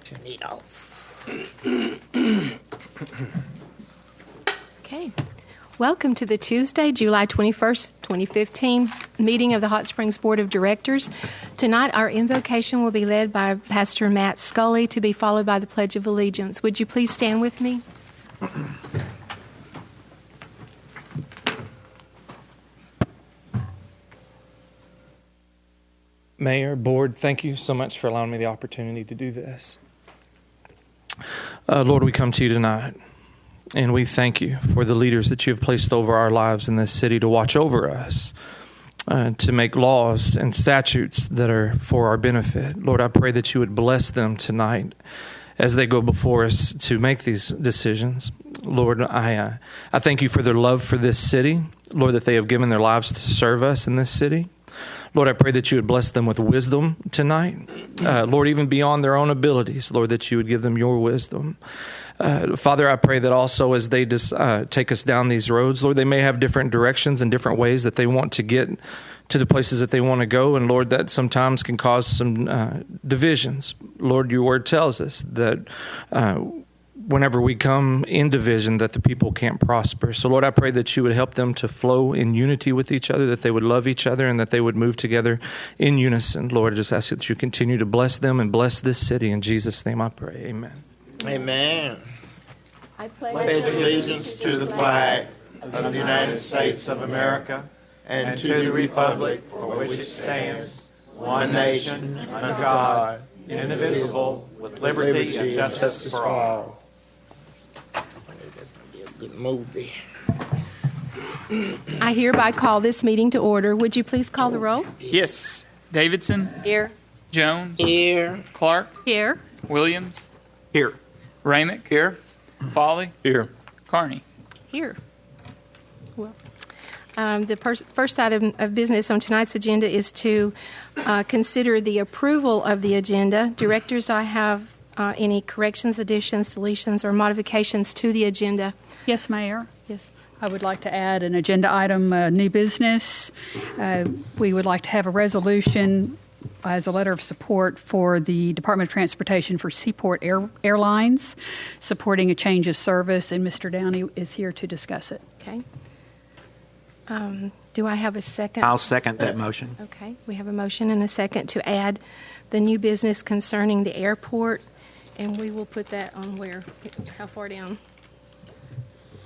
Turn it off. Okay. Welcome to the Tuesday, July 21st, 2015 meeting of the Hot Springs Board of Directors. Tonight, our invocation will be led by Pastor Matt Scully, to be followed by the Pledge of Allegiance. Would you please stand with me? Mayor, Board, thank you so much for allowing me the opportunity to do this. Lord, we come to you tonight, and we thank you for the leaders that you have placed over our lives in this city to watch over us, to make laws and statutes that are for our benefit. Lord, I pray that you would bless them tonight as they go before us to make these decisions. Lord, I thank you for their love for this city. Lord, that they have given their lives to serve us in this city. Lord, I pray that you would bless them with wisdom tonight. Lord, even beyond their own abilities, Lord, that you would give them your wisdom. Father, I pray that also as they take us down these roads, Lord, they may have different directions and different ways that they want to get to the places that they want to go. And Lord, that sometimes can cause some divisions. Lord, your word tells us that whenever we come in division, that the people can't prosper. So Lord, I pray that you would help them to flow in unity with each other, that they would love each other, and that they would move together in unison. Lord, I just ask that you continue to bless them and bless this city. In Jesus' name I pray. Amen. Amen. I Pledge allegiance to the flag of the United States of America and to the republic for which it stands, one nation, under God, indivisible, with liberty and justice for all. That's going to be a good movie. I hereby call this meeting to order. Would you please call the roll? Yes. Davidson. Here. Jones. Here. Clark. Here. Williams. Here. Ramick. Here. Folly. Here. Carney. Here. Well, the first item of business on tonight's agenda is to consider the approval of the agenda. Directors, I have any corrections, additions, deletions, or modifications to the agenda? Yes, Mayor. Yes. I would like to add an agenda item, new business. We would like to have a resolution as a letter of support for the Department of Transportation for Seaport Airlines, supporting a change of service, and Mr. Downey is here to discuss it. Okay. Do I have a second? I'll second that motion. Okay. We have a motion and a second to add the new business concerning the airport, and we will put that on where? How far down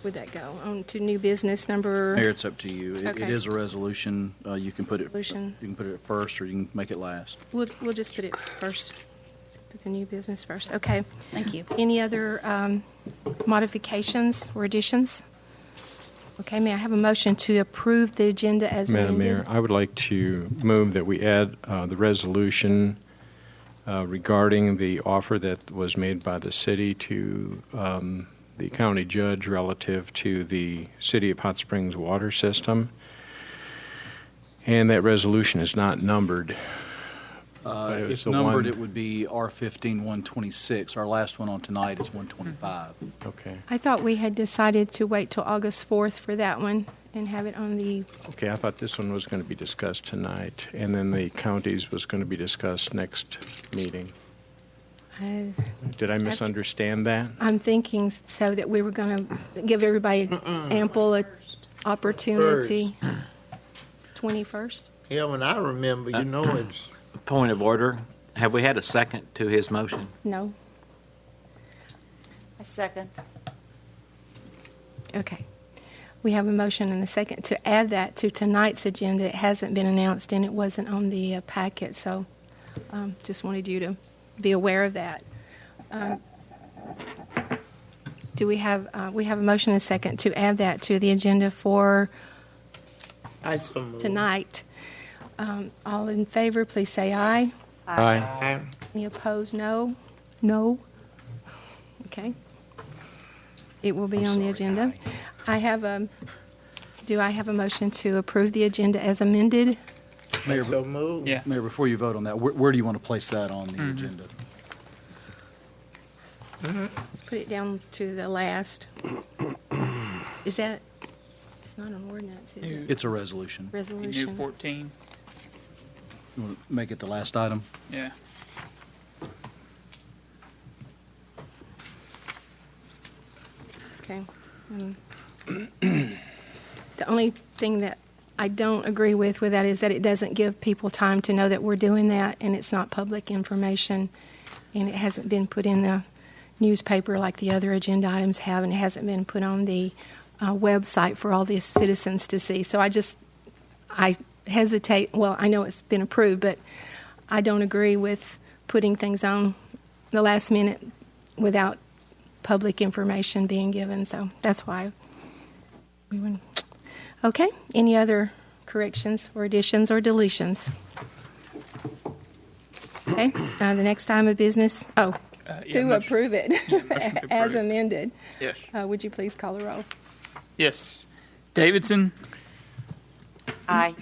would that go? On to new business number? Mayor, it's up to you. Okay. It is a resolution. You can put it. Resolution. You can put it first, or you can make it last. We'll just put it first. Put the new business first. Okay. Thank you. Any other modifications or additions? Okay. May I have a motion to approve the agenda as Madam amended? Mayor, I would like to move that we add the resolution regarding the offer that was made by the city to the county judge relative to the City of Hot Springs water system. And that resolution is not numbered. If numbered, it would be R15-126. Our last one on tonight is 125. Okay. I thought we had decided to wait till August 4th for that one and have it on the... Okay, I thought this one was going to be discussed tonight, and then the counties was going to be discussed next meeting. Did I misunderstand that? I'm thinking so that we were going to give everybody ample opportunity. 21st? Yeah, when I remember, you know it's... Point of order. Have we had a second to his motion? No? A second. Okay. We have a motion and a second to add that to tonight's agenda. It hasn't been announced and it wasn't on the packet, so just wanted you to be aware of that. Do we have a motion and a second to add that to the agenda for I so moved. tonight? All in favor, please say aye. Aye. Any opposed, no? No? Okay. It will be on the agenda. Do I have a motion to approve the agenda as amended? Mayor, So moved. Yeah. Mayor, before you vote on that, where do you want to place that on the agenda? Let's put it down to the last. Is that, it's not an ordinance, is it? It's a resolution. New Resolution. 14. You want to make it the last item? Yeah. Okay. The only thing that I don't agree with that is that it doesn't give people time to know that we're doing that, and it's not public information, and it hasn't been put in the newspaper like the other agenda items have, and it hasn't been put on the website for all the citizens to see. So I hesitate. Well, I know it's been approved, but I don't agree with putting things on the last minute without public information being given. So that's why we went. Okay. Any other corrections or additions or deletions? Okay. The next item of business. To approve it as amended. Yes. Would you please call the roll? Yes. Davidson. Aye.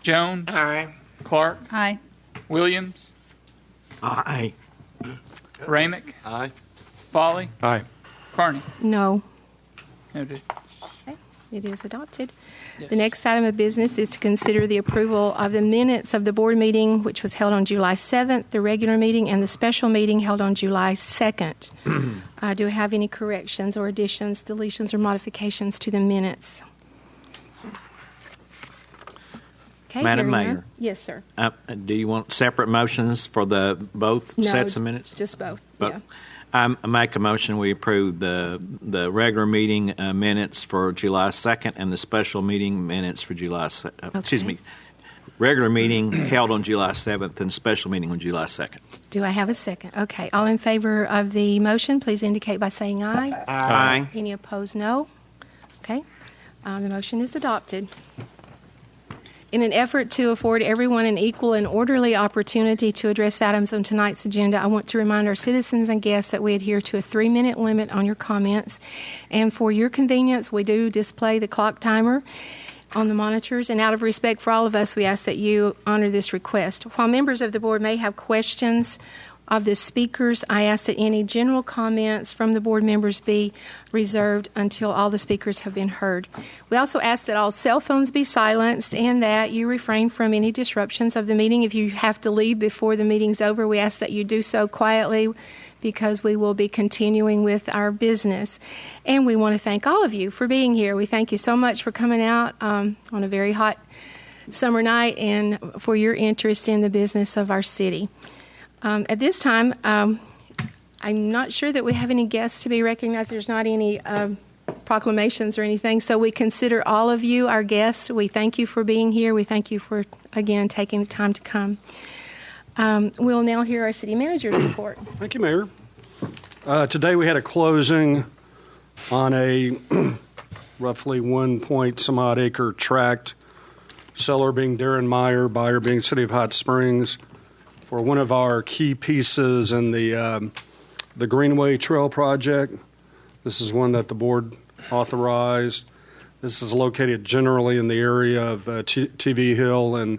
Jones. Aye. Clark. Aye. Williams. Aye. Ramick. Aye. Folly. Aye. Carney. No. Noted. Okay, it is adopted. Yes. The next item of business is to consider the approval of the minutes of the board meeting, which was held on July 7th, the regular meeting, and the special meeting held on July 2nd. Do we have any corrections or additions, deletions, or modifications to the minutes? Okay, Madam hearing none. Mayor. Yes, sir. Do you want separate motions for the both No, sets of minutes? just both. Both. Yeah. I make a motion, we approve the regular meeting minutes for July 2nd and the special meeting minutes for regular meeting held on July 7th and special meeting on July 2nd. Do I have a second? Okay. All in favor of the motion, please indicate by saying aye. Aye. Any opposed, no. Okay. The motion is adopted. In an effort to afford everyone an equal and orderly opportunity to address items on tonight's agenda, I want to remind our citizens and guests that we adhere to a 3-minute limit on your comments. And for your convenience, we do display the clock timer on the monitors. And out of respect for all of us, we ask that you honor this request. While members of the board may have questions of the speakers, I ask that any general comments from the board members be reserved until all the speakers have been heard. We also ask that all cell phones be silenced and that you refrain from any disruptions of the meeting. If you have to leave before the meeting's over, we ask that you do so quietly because we will be continuing with our business. And we want to thank all of you for being here. We thank you so much for coming out on a very hot summer night and for your interest in the business of our city. At this time, I'm not sure that we have any guests to be recognized. There's not any proclamations or anything. So we consider all of you our guests. We thank you for being here. We thank you for, again, taking the time to come. We'll now hear our city manager's report. Thank you, Mayor. Today we had a closing on a roughly 1-point-some-odd acre tract, seller being Darren Meyer, buyer being City of Hot Springs, for one of our key pieces in the Greenway Trail project. This is one that the board authorized. This is located generally in the area of TV Hill and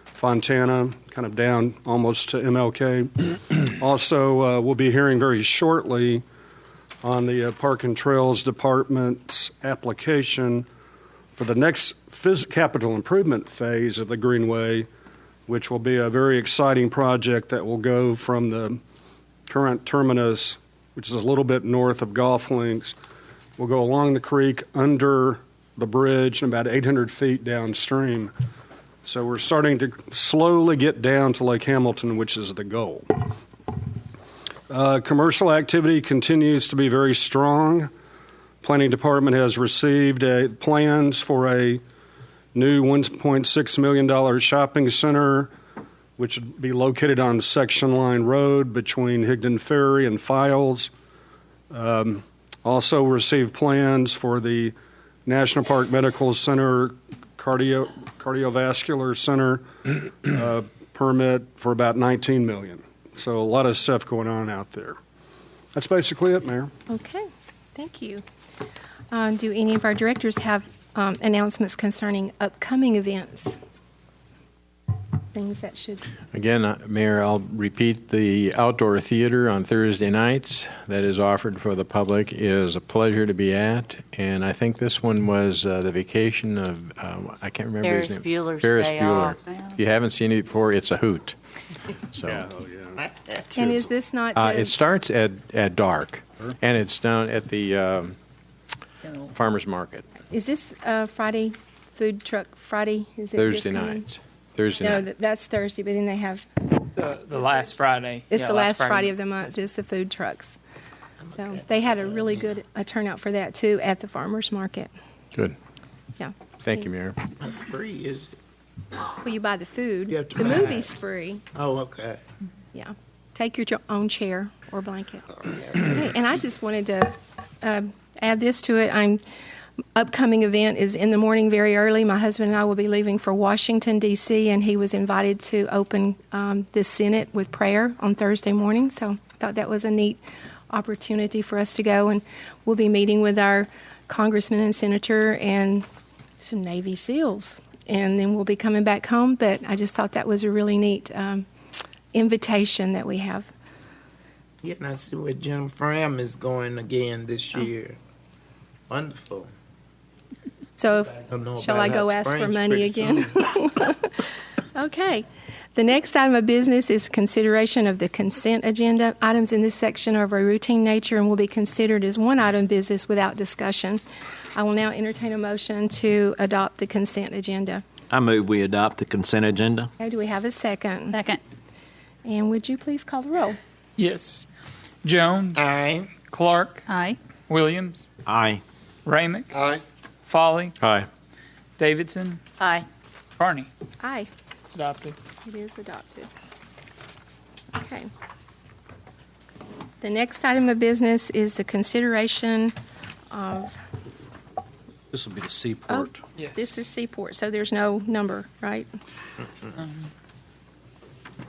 Fontana, kind of down almost to MLK. Also, we'll be hearing very shortly on the Park and Trails Department's application for the next capital improvement phase of the Greenway, which will be a very exciting project that will go from the current terminus, which is a little bit north of Golf Links. We'll go along the creek, under the bridge, and about 800 feet downstream. So we're starting to slowly get down to Lake Hamilton, which is the goal. Commercial activity continues to be very strong. Planning Department has received plans for a new $1.6 million shopping center, which would be located on Section Line Road between Higdon Ferry and Files. Also received plans for the National Park Medical Center, Cardiovascular Center permit for about $19 million. So a lot of stuff going on out there. That's basically it, Mayor. Okay, thank you. Do any of our directors have announcements concerning upcoming events? Things that should... Again, Mayor, I'll repeat the outdoor theater on Thursday nights that is offered for the public is a pleasure to be at. And I think this one was the vacation of, I can't remember his name. Bueller's Ferris Day Bueller. Off. If you haven't seen it before, it's a hoot. So And is this not... it starts at dark, and it's down at the Farmers Market, Is this Friday, food truck Friday? Is it this Thursday coming? nights. Thursday No, night. that's Thursday, but then they have, The last Friday. it's Yeah, the last Friday of the month, is the food trucks. So they had a really good turnout for that too at the farmer's market. Good. Yeah. Thank you, Mayor. Not free, is it? Well, you buy the food. You have to The buy movie's it. free. Oh, okay. Yeah. Take your own chair or blanket. Okay, and I just wanted to add this to it. Upcoming event is in the morning very early. My husband and I will be leaving for Washington, D.C., and he was invited to open the Senate with prayer on Thursday morning. So I thought that was a neat opportunity for us to go. And we'll be meeting with our congressman and senator and some Navy SEALs. And then we'll be coming back home. But I just thought that was a really neat invitation that we have. Yeah, and I see where Jim Fram is going again this year. Wonderful. So Don't know shall about I go Hot ask for Springs money pretty again? soon. Okay. The next item of business is consideration of the consent agenda. Items in this section are of a routine nature and will be considered as one item of business without discussion. I will now entertain a motion to adopt the consent agenda. I move we adopt the consent agenda. Okay, do we have a second? Second. And would you please call the roll? Yes. Jones. Aye. Clark. Aye. Williams. Aye. Ramick. Aye. Folly. Aye. Davidson. Aye. Carney. Aye. It's adopted. It is adopted. Okay. The next item of business is the consideration of, This will be the Seaport. Yes. this is Seaport, so there's no number, right?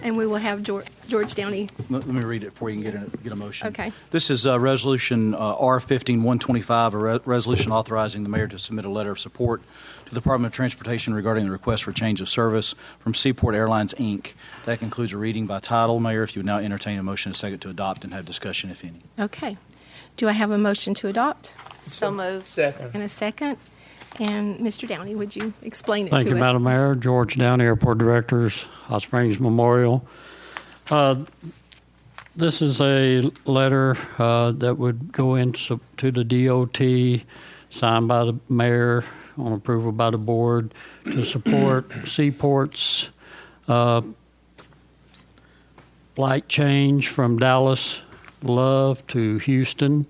And we will have George Downey. Let me read it before you can get a motion. Okay. This is Resolution R-15-125, a resolution authorizing the mayor to submit a letter of support to the Department of Transportation regarding the request for change of service from Seaport Airlines, Inc. That concludes a reading by title. Mayor, if you would now entertain a motion, a second to adopt and have discussion, if any. Okay. Do I have a motion to adopt So moved. Second. and a second? And Mr. Downey, would you explain it to us? Thank you, Madam Mayor. George Downey, Airport Directors, Hot Springs Memorial. This is a letter that would go into the DOT, signed by the mayor on approval by the board to support Seaport's flight change from Dallas Love to Houston,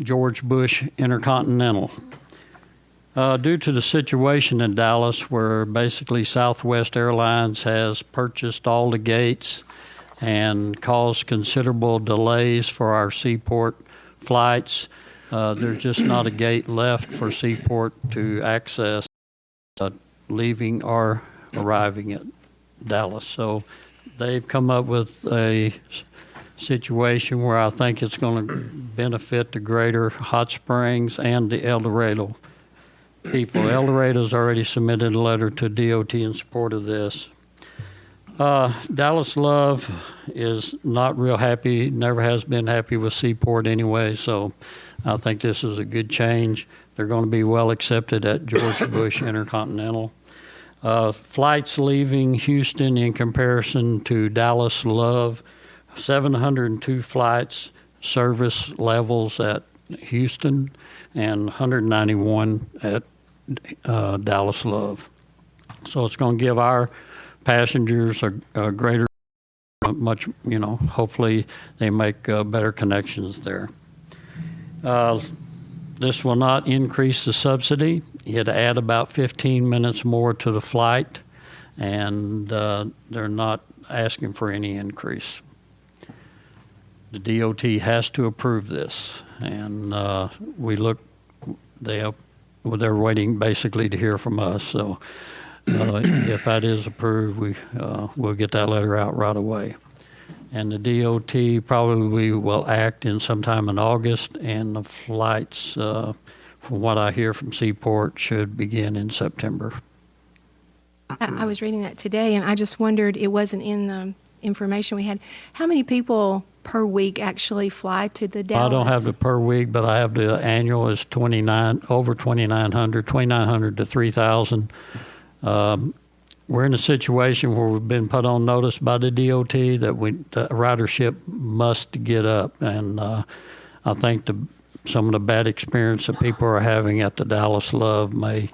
George Bush Intercontinental. Due to the situation in Dallas, where basically Southwest Airlines has purchased all the gates and caused considerable delays for our Seaport flights, there's just not a gate left for Seaport to access leaving or arriving at Dallas. So they've come up with a situation where I think it's going to benefit the greater Hot Springs and the El Dorado people. El Dorado's already submitted a letter to DOT in support of this. Dallas Love is not real happy, never has been happy with Seaport anyway, so I think this is a good change. They're going to be well accepted at George Bush Intercontinental. Flights leaving Houston in comparison to Dallas Love, 702 flights, service levels at Houston, and 191 at Dallas Love. So it's going to give our passengers a greater, much, hopefully they make better connections there. This will not increase the subsidy. It'd add about 15 minutes more to the flight, and they're not asking for any increase. The DOT has to approve this, and they're waiting basically to hear from us. So if that is approved, we'll get that letter out right away. And the DOT probably will act in sometime in August, and the flights, from what I hear from Seaport, should begin in September. I was reading that today, and I just wondered, it wasn't in the information we had, how many people per week actually fly to the Dallas? I don't have the per week, but I have the annual is over 2,900 to 3,000. We're in a situation where we've been put on notice by the DOT that the ridership must get up, and I think the some of the bad experience that people are having at the Dallas Love may,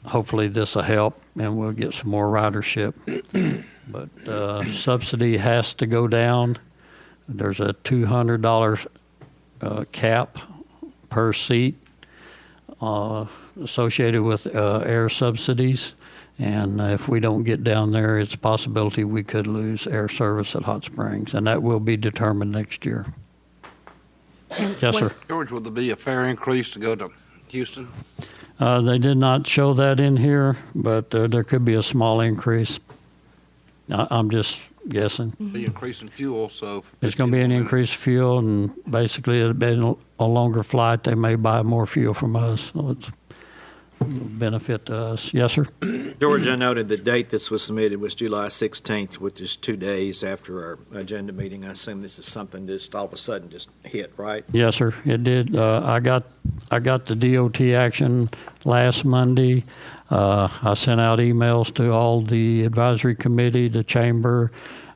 hopefully this will help and we'll get some more ridership. But subsidy has to go down. There's a $200 cap per seat associated with air subsidies. And if we don't get down there, it's a possibility we could lose air service at Hot Springs, and that will be determined next year. Yes, sir. George, will there be a fare increase to go to Houston? They did not show that in here, but there could be a small increase. I'm just guessing. Be increase in fuel, so It's going to be an increase in fuel, and basically it'll be a longer flight. They may buy more fuel from us, so it's a benefit to us. Yes, sir. George, I noted the date this was submitted was July 16th, which is 2 days after our agenda meeting. I assume this is something that just all of a sudden just hit, right? Yes, sir. It did. I got the DOT action last Monday. I sent out emails to all the advisory committee, the chamber,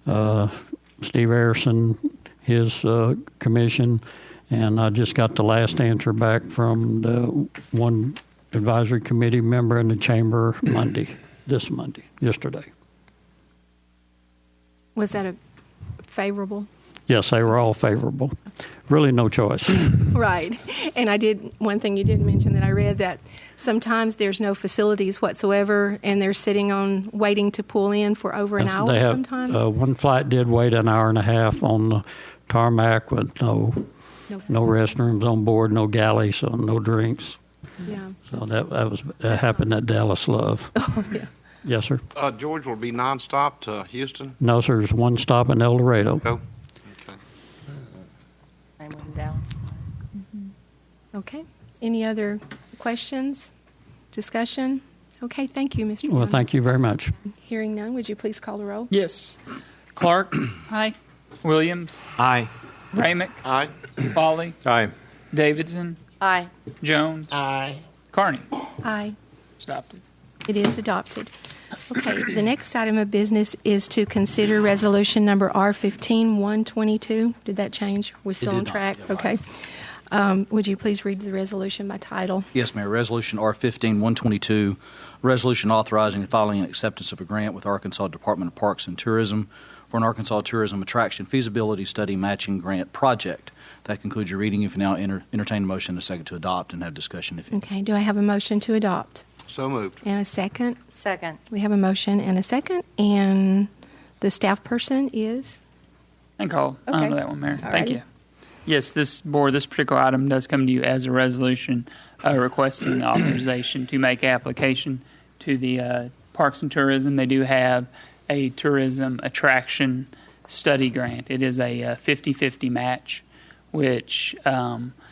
Steve Harrison, his commission, and I just got the last answer back from the one advisory committee member in the chamber yesterday. Was that a favorable? Yes, they were all favorable. Really no choice. Right. And one thing you did mention that I read, that sometimes there's no facilities whatsoever and they're sitting on waiting to pull in for over an hour They have, sometimes. one flight did wait an hour and a half on the tarmac with no restrooms on board, no galley, so no drinks. Yeah. So that happened at Dallas Love. Oh, yeah. Yes, sir. George, will it be nonstop to Houston? No, sir. There's one stop in El Dorado. Go. Okay. Same with Dallas. Okay. Any other questions, discussion? Okay, thank you, Mr. Well, Brown. thank you very much. Hearing none, would you please call the roll? Yes. Clark, Aye. Williams, Aye. Ramick, Aye. Foley, Aye. Davidson, Aye. Jones, Aye. Carney. Aye. It's adopted. It is adopted. Okay, the next item of business is to consider resolution number R15-122. Did that change? We're still did on not. track? Okay. Would you please read the resolution by title? Yes, Mayor. Resolution R15-122, resolution authorizing the filing and acceptance of a grant with Arkansas Department of Parks and Tourism for an Arkansas Tourism Attraction Feasibility Study Matching Grant Project. That concludes your reading. If you now entertain a motion, a second to adopt, and have discussion. If you Okay, do I have a motion to adopt? So moved. And a second? Second. We have a motion and a second, and the staff person is? And call Okay. on that one, Mayor. All Thank righty. you. Yes, this particular item does come to you as a resolution requesting authorization to make application to the Parks and Tourism. They do have a tourism attraction study grant. It is a 50-50 match, which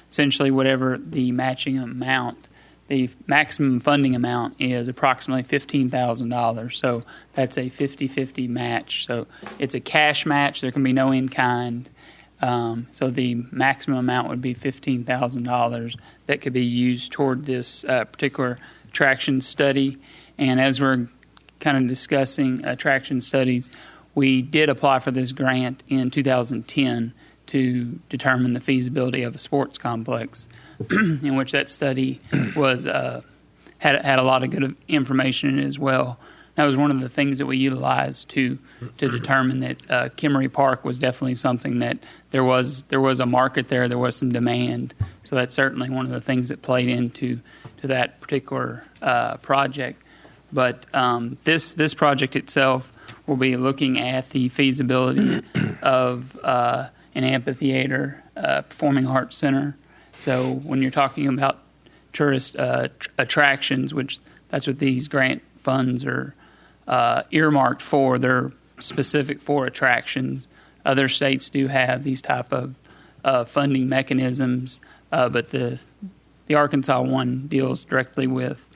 essentially whatever the matching amount, the maximum funding amount is approximately $15,000. So that's a 50-50 match. So it's a cash match. There can be no in-kind. So the maximum amount would be $15,000 that could be used toward this particular attraction study. And as we're kind of discussing attraction studies, we did apply for this grant in 2010 to determine the feasibility of a sports complex, in which that study was had a lot of good information in it as well. That was one of the things that we utilized to determine that Kimmery Park was definitely something that there was a market there was some demand. So that's certainly one of the things that played into that particular project. But this project itself will be looking at the feasibility of an amphitheater, performing arts center. So when you're talking about tourist attractions, which that's what these grant funds are earmarked for, they're specific for attractions. Other states do have these type of funding mechanisms, but the Arkansas one deals directly with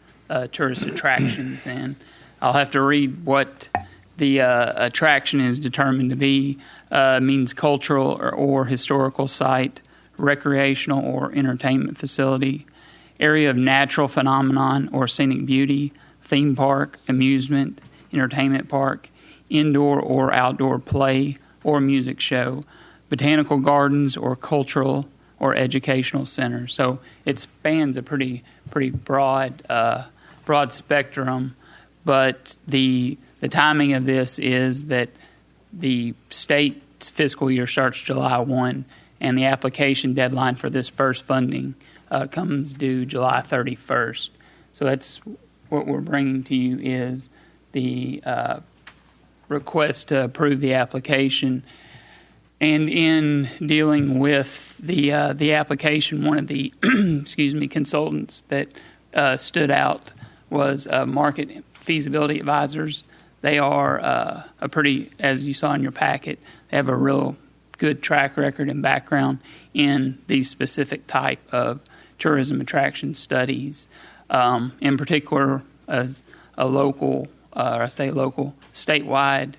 tourist attractions. And I'll have to read what the attraction is determined to be. Means cultural or historical site, recreational or entertainment facility, area of natural phenomenon or scenic beauty, theme park, amusement, entertainment park, indoor or outdoor play or music show, botanical gardens or cultural or educational center. So it spans a pretty broad spectrum. But the timing of this is that the state's fiscal year starts July 1, and the application deadline for this first funding comes due July 31st. So that's what we're bringing to you is the request to approve the application. And in dealing with the application, one of the consultants that stood out was Market Feasibility Advisors. They are a pretty, as you saw in your packet, they have a real good track record and background in these specific type of tourism attraction studies. In particular, as a local, statewide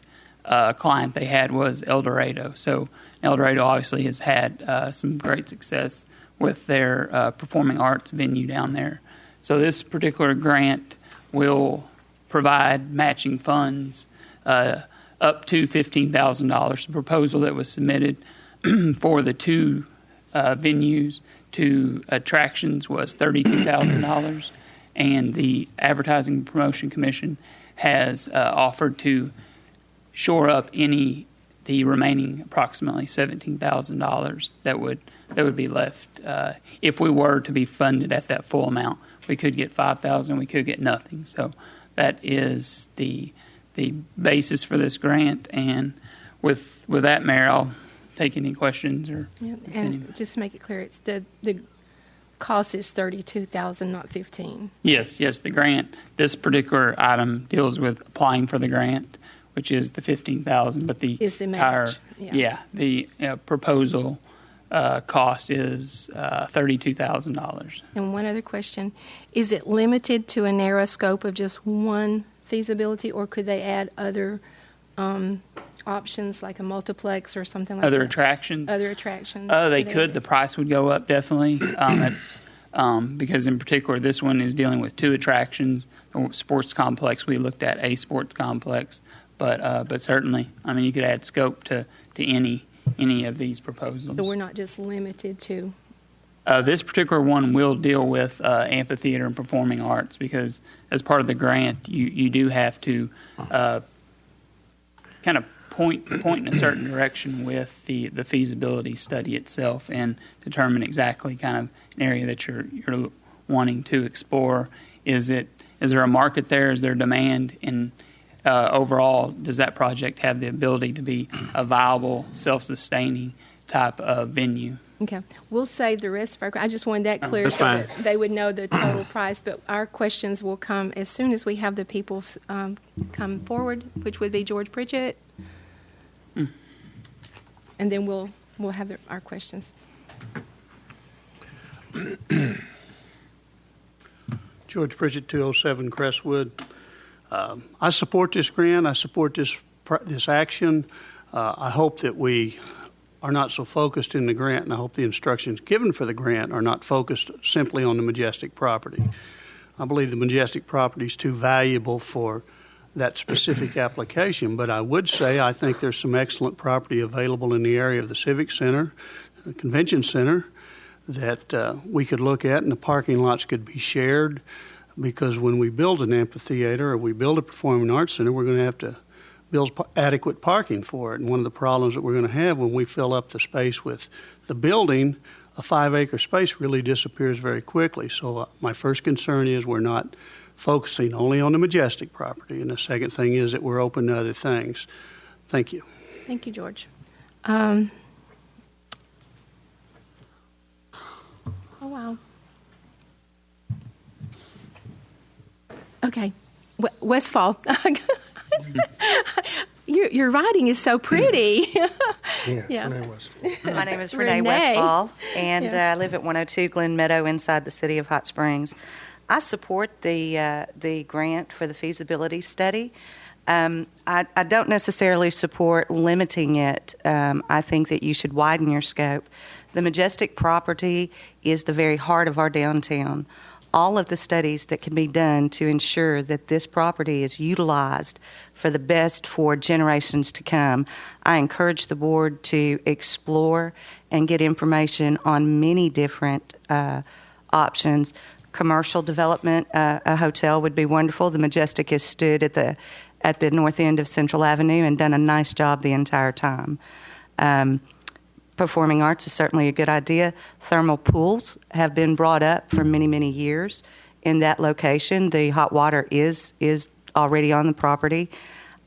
client they had was El Dorado. So El Dorado obviously has had some great success with their performing arts venue down there. So this particular grant will provide matching funds up to $15,000. The proposal that was submitted for the two venues to attractions was $32,000, and the Advertising and Promotion Commission has offered to shore up the remaining approximately $17,000 that would be left if we were to be funded at that full amount. We could get $5,000, we could get nothing. So that is the basis for this grant. And with that, Mayor, I'll take any questions or. Yeah, and just to make it clear, it's the cost is $32,000, not $15,000. Yes, the grant. This particular item deals with applying for the grant, which is the $15,000, but the is the entire match. The proposal cost is $32,000. And one other question: is it limited to a narrow scope of just one feasibility, or could they add other options like a multiplex or something like Other that? attractions? Other attractions. They could. The price would go up definitely. That's because in particular this one is dealing with two attractions. The sports complex, we looked at a sports complex, but certainly, I mean, you could add scope to any of these proposals. So we're not just limited to. This particular one will deal with amphitheater and performing arts because as part of the grant, you do have to kind of point in a certain direction with the feasibility study itself and determine exactly kind of an area that you're wanting to explore. Is there a market there? Is there demand? And overall, does that project have the ability to be a viable, self-sustaining type of venue? Okay, we'll save the rest of our. I just wanted that clear That's so fine. that they would know the total price. But our questions will come as soon as we have the people come forward, which would be George Pritchett, and then we'll have our questions. George Pritchett, 207 Crestwood. I support this grant. I support this action. I hope that we are not so focused in the grant, and I hope the instructions given for the grant are not focused simply on the Majestic property. I believe the Majestic property is too valuable for that specific application, but I would say I think there's some excellent property available in the area of the Civic Center, the Convention Center, that we could look at, and the parking lots could be shared, because when we build an amphitheater or we build a performing arts center, we're going to have to build adequate parking for it. And one of the problems that we're going to have when we fill up the space with the building, a 5-acre space really disappears very quickly. So my first concern is we're not focusing only on the Majestic property. And the second thing is that we're open to other things. Thank you. Thank you, George. Oh, wow. Okay. Westfall. Your writing is so pretty. Yeah. My name is Renee Westfall, and I live at 102 Glen Meadow inside the city of Hot Springs. I support the grant for the feasibility study. I don't necessarily support limiting it. I think that you should widen your scope. The Majestic property is the very heart of our downtown. all of the studies that can be done to ensure that this property is utilized for the best for generations to come. I encourage the board to explore and get information on many different options. Commercial development, a hotel would be wonderful. The Majestic has stood at the north end of Central Avenue and done a nice job the entire time. Performing arts is certainly a good idea. Thermal pools have been brought up for many, many years in that location. The hot water is already on the property.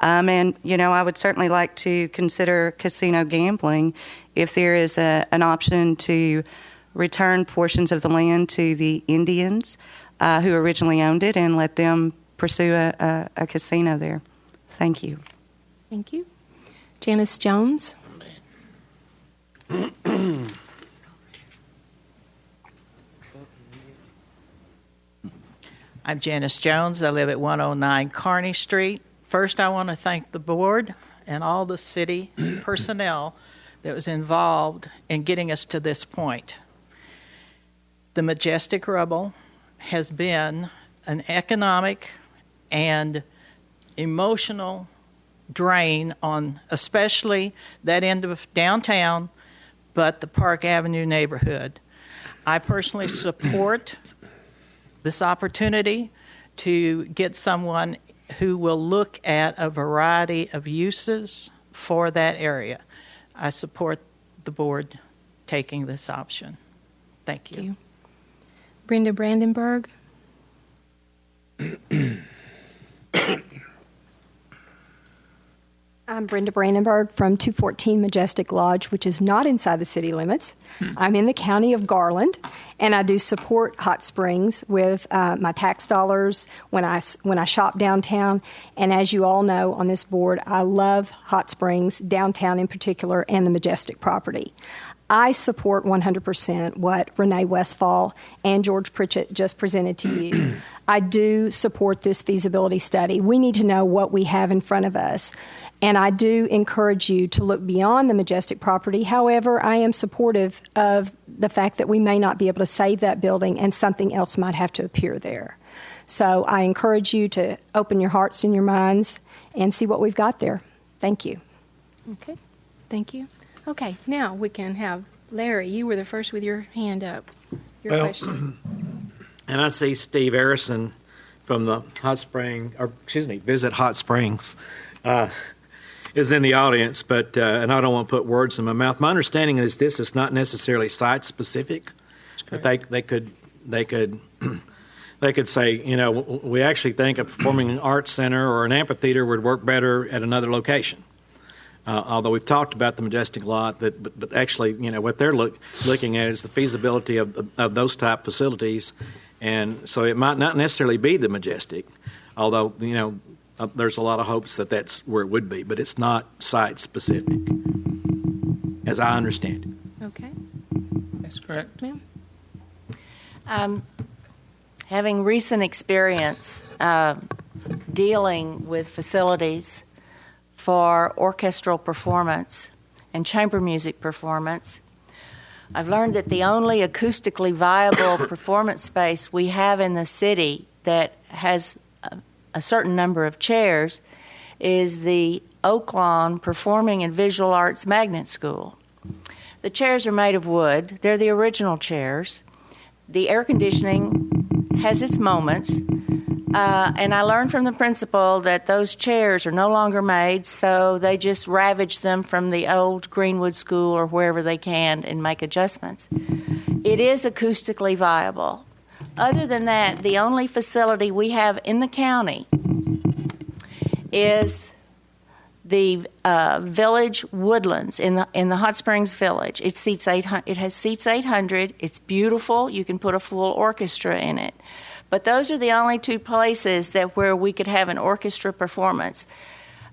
And, I would certainly like to consider casino gambling if there is an option to return portions of the land to the Indians who originally owned it and let them pursue a casino there. Thank you. Thank you. Janice Jones. I'm Janice Jones. I live at 109 Kearney Street. First, I want to thank the board and all the city personnel that was involved in getting us to this point. The Majestic Rubble has been an economic and emotional drain on especially that end of downtown, but the Park Avenue neighborhood. I personally support this opportunity to get someone who will look at a variety of uses for that area. I support the board taking this option. Thank you. Thank you. Brenda Brandenburg. I'm Brenda Brandenburg from 214 Majestic Lodge, which is not inside the city limits. I'm in the county of Garland, and I do support Hot Springs with my tax dollars when I shop downtown. And as you all know on this board, I love Hot Springs, downtown in particular, and the Majestic property. I support 100% what Renee Westfall and George Pritchett just presented to you. I do support this feasibility study. We need to know what we have in front of us. And I do encourage you to look beyond the Majestic property. However, I am supportive of the fact that we may not be able to save that building and something else might have to appear there. So I encourage you to open your hearts and your minds and see what we've got there. Thank you. Okay. Thank you. Okay, now we can have Larry. You were the first with your hand up. Your question. And I see Steve Arison from the Visit Hot Springs, is in the audience, but and I don't want to put words in my mouth. My understanding is this is not necessarily site specific, but they could say, we actually think a performing arts center or an amphitheater would work better at another location. Although we've talked about the Majestic lot, but actually, what they're looking at is the feasibility of those type facilities, and so it might not necessarily be the Majestic, although there's a lot of hopes that that's where it would be, but it's not site specific, as I understand it. Okay. That's correct. Ma'am. Having recent experience dealing with facilities for orchestral performance and chamber music performance, I've learned that the only acoustically viable performance space we have in the city that has a certain number of chairs is the Oaklawn Performing and Visual Arts Magnet School. The chairs are made of wood. They're the original chairs. The air conditioning has its moments. And I learned from the principal that those chairs are no longer made, so they just ravage them from the old Greenwood School or wherever they can and make adjustments. It is acoustically viable. Other than that, the only facility we have in the county is the Village Woodlands in the Hot Springs Village. It has seats 800. It's beautiful. You can put a full orchestra in it. But those are the only two places where we could have an orchestra performance.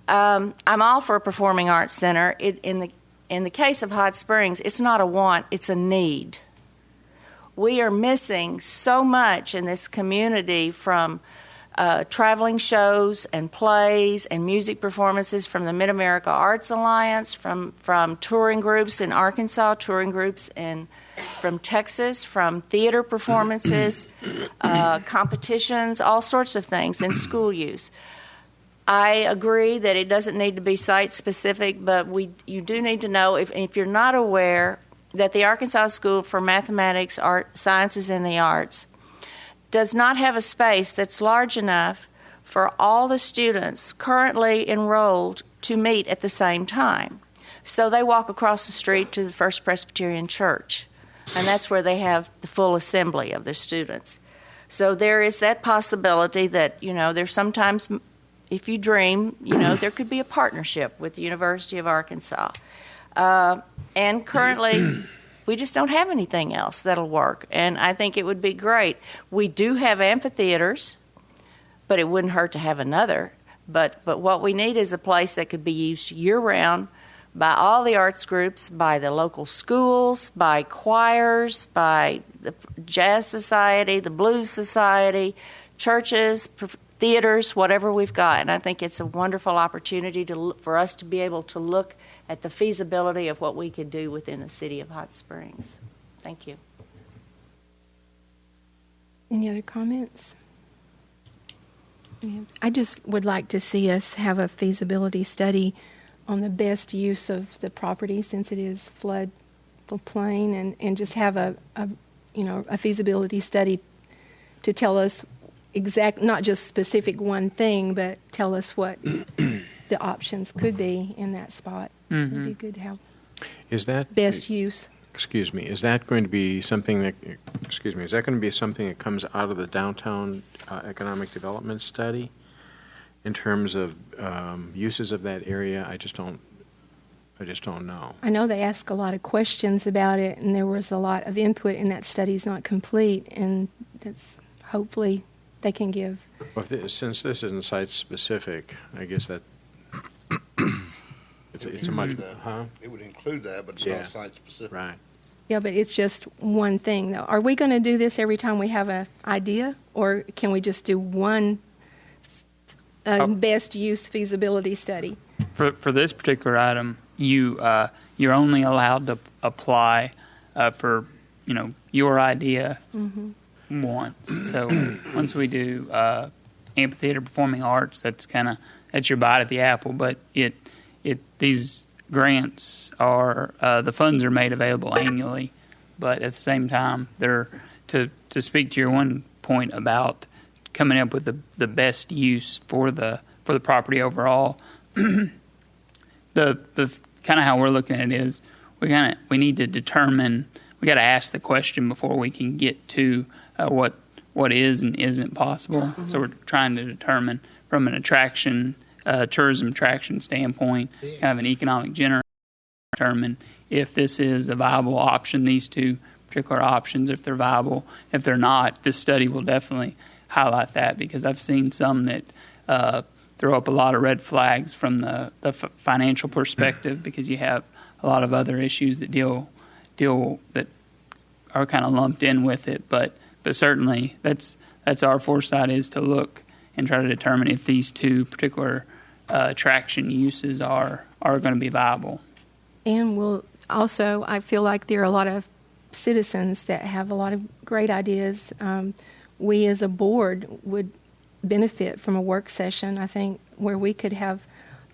I'm all for a performing arts center. In the case of Hot Springs, it's not a want, it's a need. We are missing so much in this community from traveling shows and plays and music performances from the Mid-America Arts Alliance, from touring groups in Arkansas, touring groups from Texas, from theater performances, competitions, all sorts of things, and school use. I agree that it doesn't need to be site-specific, but you do need to know, if you're not aware, that the Arkansas School for Mathematics, Sciences, and the Arts does not have a space that's large enough for all the students currently enrolled to meet at the same time. So they walk across the street to the First Presbyterian Church, and that's where they have the full assembly of their students. So there is that possibility that, there's sometimes, if you dream, there could be a partnership with the University of Arkansas. And currently, we just don't have anything else that'll work, and I think it would be great. We do have amphitheaters, but it wouldn't hurt to have another. But what we need is a place that could be used year-round by all the arts groups, by the local schools, by choirs, by the Jazz Society, the Blues Society, churches, theaters, whatever we've got. And I think it's a wonderful opportunity for us to be able to look at the feasibility of what we could do within the city of Hot Springs. Thank you. Any other comments? Yeah. I just would like to see us have a feasibility study on the best use of the property, since it is floodplain, and just have a feasibility study to tell us not just specific one thing, but tell us what the options could be in that spot. It would be good to have Is that best use. Excuse me. Is that going to be something that? Is that going to be something that comes out of the downtown economic development study, in terms of uses of that area? I just don't know. I know they ask a lot of questions about it, and there was a lot of input, and that study's not complete, and that's hopefully they can give. Well, since this isn't site specific, I guess that it's a much. It would include that, but it's not site specific. Right. Yeah, but it's just one thing, though. Are we going to do this every time we have an idea, or can we just do one best use feasibility study? For this particular item, you're only allowed to apply for your idea once. So once we do amphitheater performing arts, that's your bite at the apple. But these grants are the funds are made available annually, but at the same time, they're to speak to your one point about coming up with the best use for the property overall. The kind of how we're looking at it is we need to determine, we got to ask the question before we can get to what is and isn't possible. So we're trying to determine from an tourism attraction standpoint, kind of an economic generator, determine if this is a viable option, these two particular options, if they're viable. If they're not, this study will definitely highlight that, because I've seen some that throw up a lot of red flags from the financial perspective, because you have a lot of other issues that deal that are kind of lumped in with it. But certainly that's our foresight, is to look and try to determine if these two particular attraction uses are going to be viable. And I feel like there are a lot of citizens that have a lot of great ideas. We as a board would benefit from a work session, I think, where we could have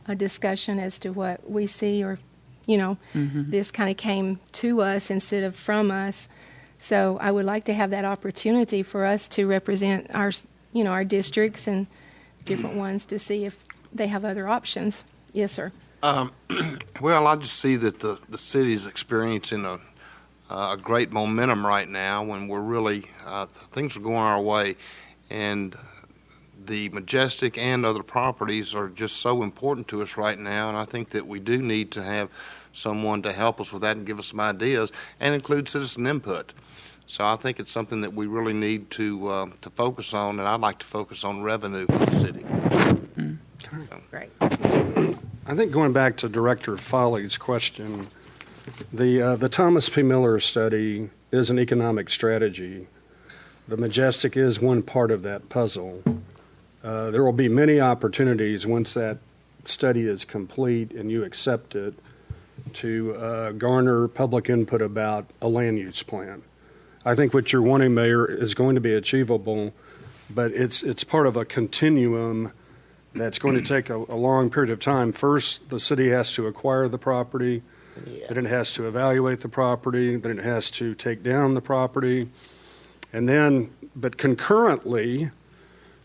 a discussion as to what we see, or, this kind of came to us instead of from us. So I would like to have that opportunity for us to represent our districts and different ones, to see if they have other options. Yes, sir. Well, I just see that the city is experiencing a great momentum right now, when we're really things are going our way, and the Majestic and other properties are just so important to us right now, and I think that we do need to have someone to help us with that and give us some ideas and include citizen input. So I think it's something that we really need to focus on, and I'd like to focus on revenue for the city. Great. I think going back to Director Foley's question, the Thomas P. Miller study is an economic strategy. The Majestic is one part of that puzzle. There will be many opportunities once that study is complete and you accept it to garner public input about a land use plan. I think what you're wanting, Mayor, is going to be achievable, but it's part of a continuum that's going to take a long period of time. First, the city has to acquire the property, then it has to evaluate the property, then it has to take down the property, and then, but concurrently,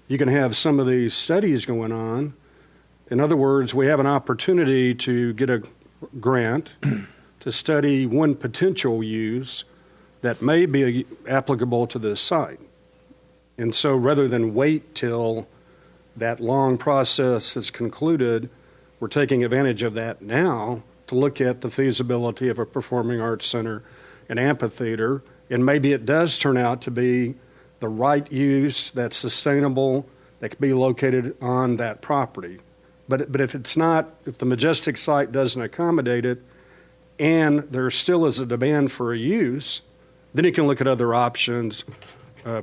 you can have some of these studies going on. In other words, we have an opportunity to get a grant to study one potential use that may be applicable to this site. And so rather than wait till that long process is concluded, we're taking advantage of that now to look at the feasibility of a performing arts center, an amphitheater, and maybe it does turn out to be the right use that's sustainable, that can be located on that property. But if it's not, if the Majestic site doesn't accommodate it, and there still is a demand for a use, then you can look at other options,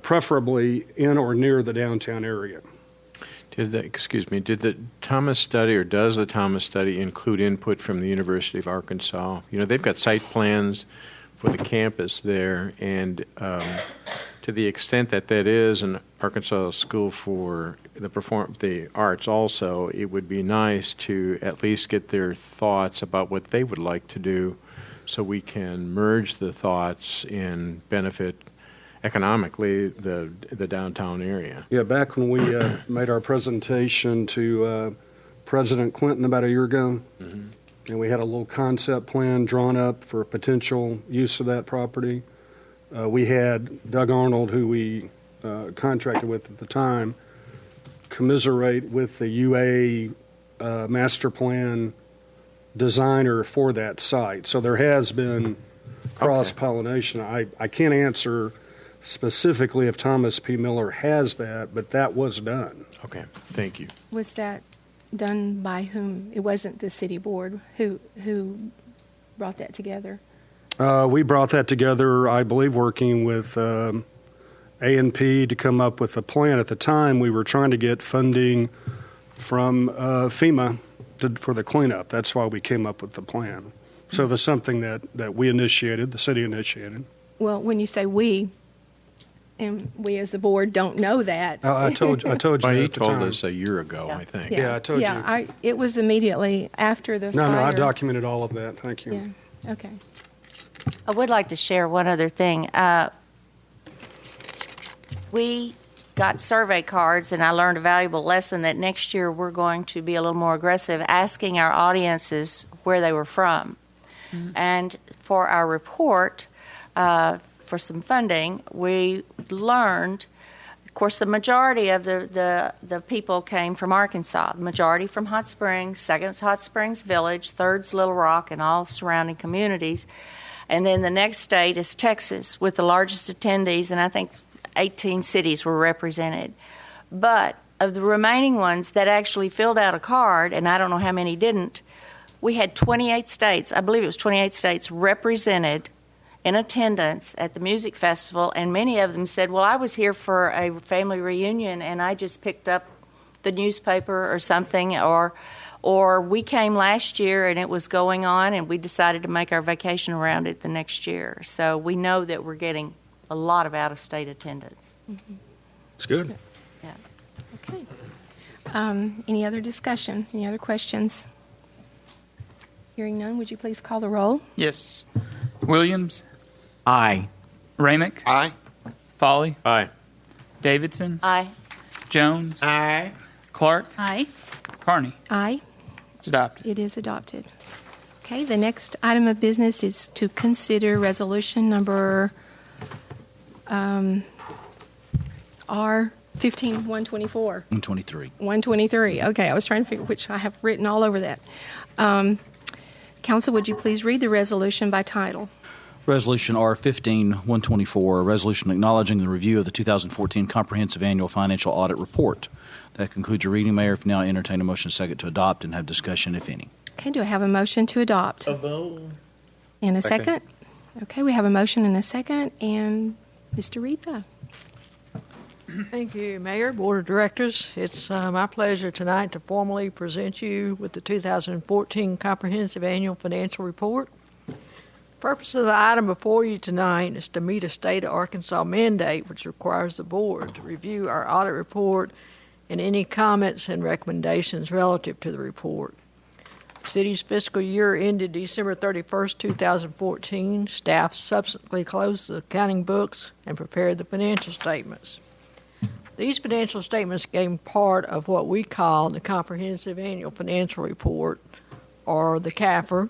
preferably in or near the downtown area. Did the Thomas study, or does the Thomas study include input from the University of Arkansas? You know, they've got site plans for the campus there, and to the extent that that is an Arkansas school for the arts also, it would be nice to at least get their thoughts about what they would like to do so we can merge the thoughts and benefit economically the downtown area. Yeah, back when we made our presentation to President Clinton about a year ago, and we had a little concept plan drawn up for potential use of that property. We had Doug Arnold, who we contracted with at the time, commiserate with the UA master plan designer for that site. So there has been cross-pollination. I can't answer specifically if Thomas P. Miller has that, but that was done. Okay, thank you. Was that done by whom? It wasn't the city board who brought that together. We brought that together, I believe, working with A&P to come up with a plan. At the time, we were trying to get funding from FEMA for the cleanup. That's why we came up with the plan. So it was something that we initiated, the city initiated. Well, when you say we, and we as the board don't know that. I told you Well, at he the told time. us a year ago, I think. Yeah, I told you. It was immediately after the fire. No, I documented all of that. Thank you. Yeah, okay. I would like to share one other thing. We got survey cards, and I learned a valuable lesson that next year we're going to be a little more aggressive, asking our audiences where they were from. And for our report, for some funding, we learned, of course, the majority of the people came from Arkansas, the majority from Hot Springs, second's Hot Springs Village, third's Little Rock, and all surrounding communities. And then the next state is Texas, with the largest attendees, and I think 18 cities were represented. But of the remaining ones that actually filled out a card, and I don't know how many didn't, we had 28 states, I believe it was 28 states represented in attendance at the music festival, and many of them said, well, I was here for a family reunion and I just picked up the newspaper or something, or we came last year and it was going on and we decided to make our vacation around it the next year. So we know that we're getting a lot of out-of-state attendance. It's good. Yeah. Okay. Any other discussion? Any other questions? Hearing none, would you please call the roll? Yes. Williams? Aye. Ramick? Aye. Foley? Aye. Davidson? Aye. Jones? Aye. Clark? Aye. Carney? Aye. It's adopted. It is adopted. Okay, the next item of business is to consider resolution number R-15-124. 123. 123. Okay, I was trying to figure which I have written all over that. Council, would you please read the resolution by title? Resolution R-15-124, a resolution acknowledging the review of the 2014 Comprehensive Annual Financial Audit Report. That concludes your reading, Mayor. If now entertain a motion second to adopt and have discussion, if any. Okay, do I have a motion to adopt? And a second? Okay, we have a motion and a second, and Mr. Retha. Thank you, Mayor, Board of Directors. It's my pleasure tonight to formally present you with the 2014 Comprehensive Annual Financial Report. The purpose of the item before you tonight is to meet a state of Arkansas mandate which requires the board to review our audit report and any comments and recommendations relative to the report. The city's fiscal year ended December 31st, 2014. Staff subsequently closed the accounting books and prepared the financial statements. These financial statements became part of what we call the Comprehensive Annual Financial Report, or the CAFR,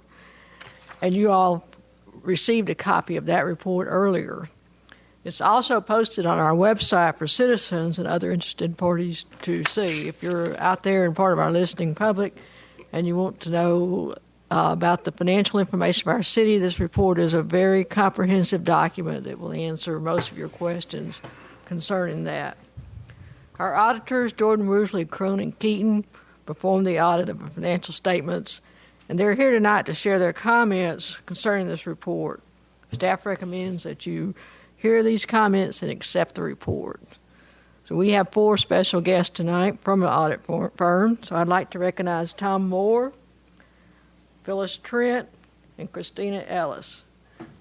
and you all received a copy of that report earlier. It's also posted on our website for citizens and other interested parties to see. If you're out there and part of our listening public and you want to know about the financial information of our city, this report is a very comprehensive document that will answer most of your questions concerning that. Our auditors, Jordan, Woosley, Crone, and Keaton, performed the audit of the financial statements, and they're here tonight to share their comments concerning this report. Staff recommends that you hear these comments and accept the report. So we have 4 special guests tonight from the audit firm. So I'd like to recognize Tom Moore, Phyllis Trent, and Christina Ellis.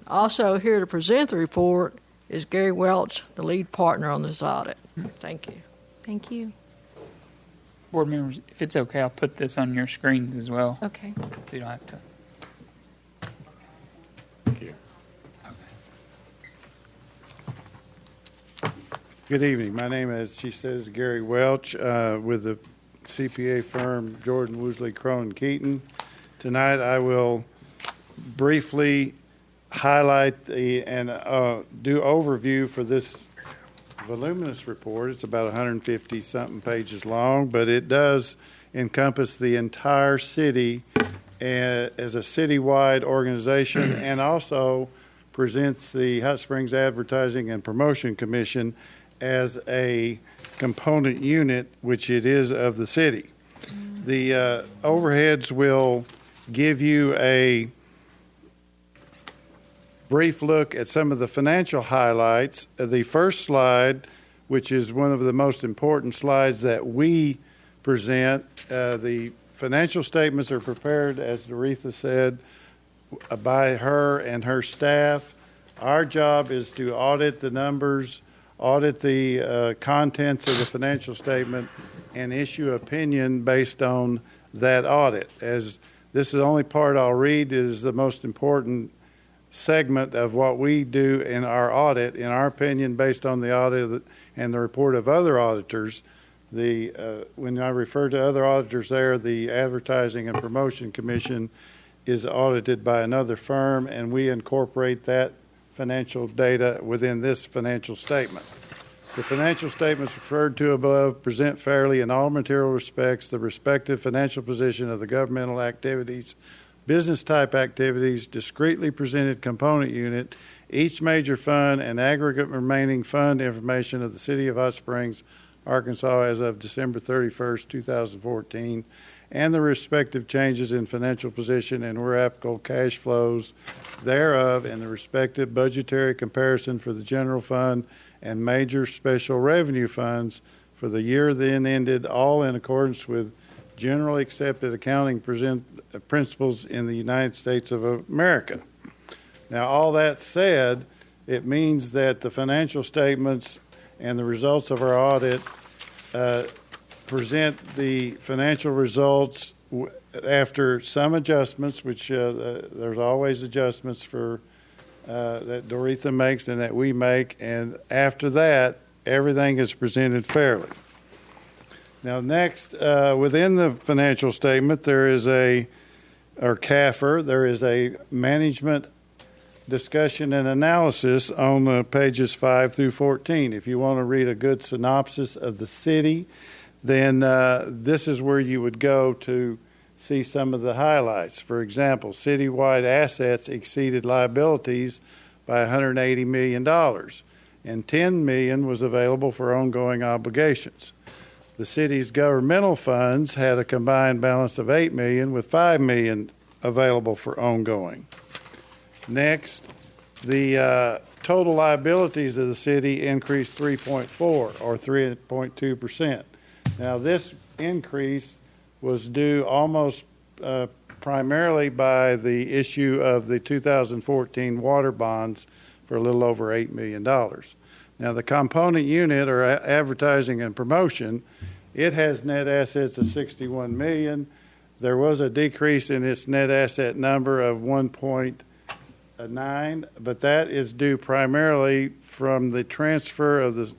Also here to present the report is Gary Welch, the lead partner on this audit. Thank you. Thank you. Board members, if it's okay, I'll put this on your screen as well. Okay. So you don't have to. Thank you. Good evening. My name, as she says, Gary Welch with the CPA firm Jordan, Woosley, Crone, Keaton. Tonight I will briefly highlight and do overview for this voluminous report. It's about 150-something pages long, but it does encompass the entire city as a citywide organization and also presents the Hot Springs Advertising and Promotion Commission as a component unit, which it is of the city. The overheads will give you a brief look at some of the financial highlights. The first slide, which is one of the most important slides that we present, the financial statements are prepared, as Doretha said, by her and her staff. Our job is to audit the numbers, audit the contents of the financial statement, and issue opinion based on that audit. As this is the only part I'll read, is the most important segment of what we do in our audit. In our opinion, based on the audit and the report of other auditors, when I refer to other auditors there, the Advertising and Promotion Commission is audited by another firm, and we incorporate that financial data within this financial statement. The financial statements referred to above present fairly in all material respects the respective financial position of the governmental activities, business type activities, discretely presented component unit, each major fund, and aggregate remaining fund information of the City of Hot Springs, Arkansas as of December 31st, 2014, and the respective changes in financial position and where applicable cash flows thereof, and the respective budgetary comparison for the general fund and major special revenue funds for the year then ended, all in accordance with generally accepted accounting principles in the United States of America. Now, all that said, it means that the financial statements and the results of our audit present the financial results after some adjustments, which there's always adjustments for that Doretha makes and that we make, and after that, everything is presented fairly. Now, next, within the financial statement, there is or CAFR, there is a management discussion and analysis on pages 5 through 14. If you want to read a good synopsis of the city, then this is where you would go to see some of the highlights. For example, citywide assets exceeded liabilities by $180 million, and $10 million was available for ongoing obligations. The city's governmental funds had a combined balance of $8 million, with $5 million available for ongoing. Next, the total liabilities of the city increased 3.4 or 3.2%. Now, this increase was due almost primarily by the issue of the 2014 water bonds for a little over $8 million. Now, the component unit, or advertising and promotion, it has net assets of $61 million. There was a decrease in its net asset number of 1.9, but that is due primarily from the transfer of the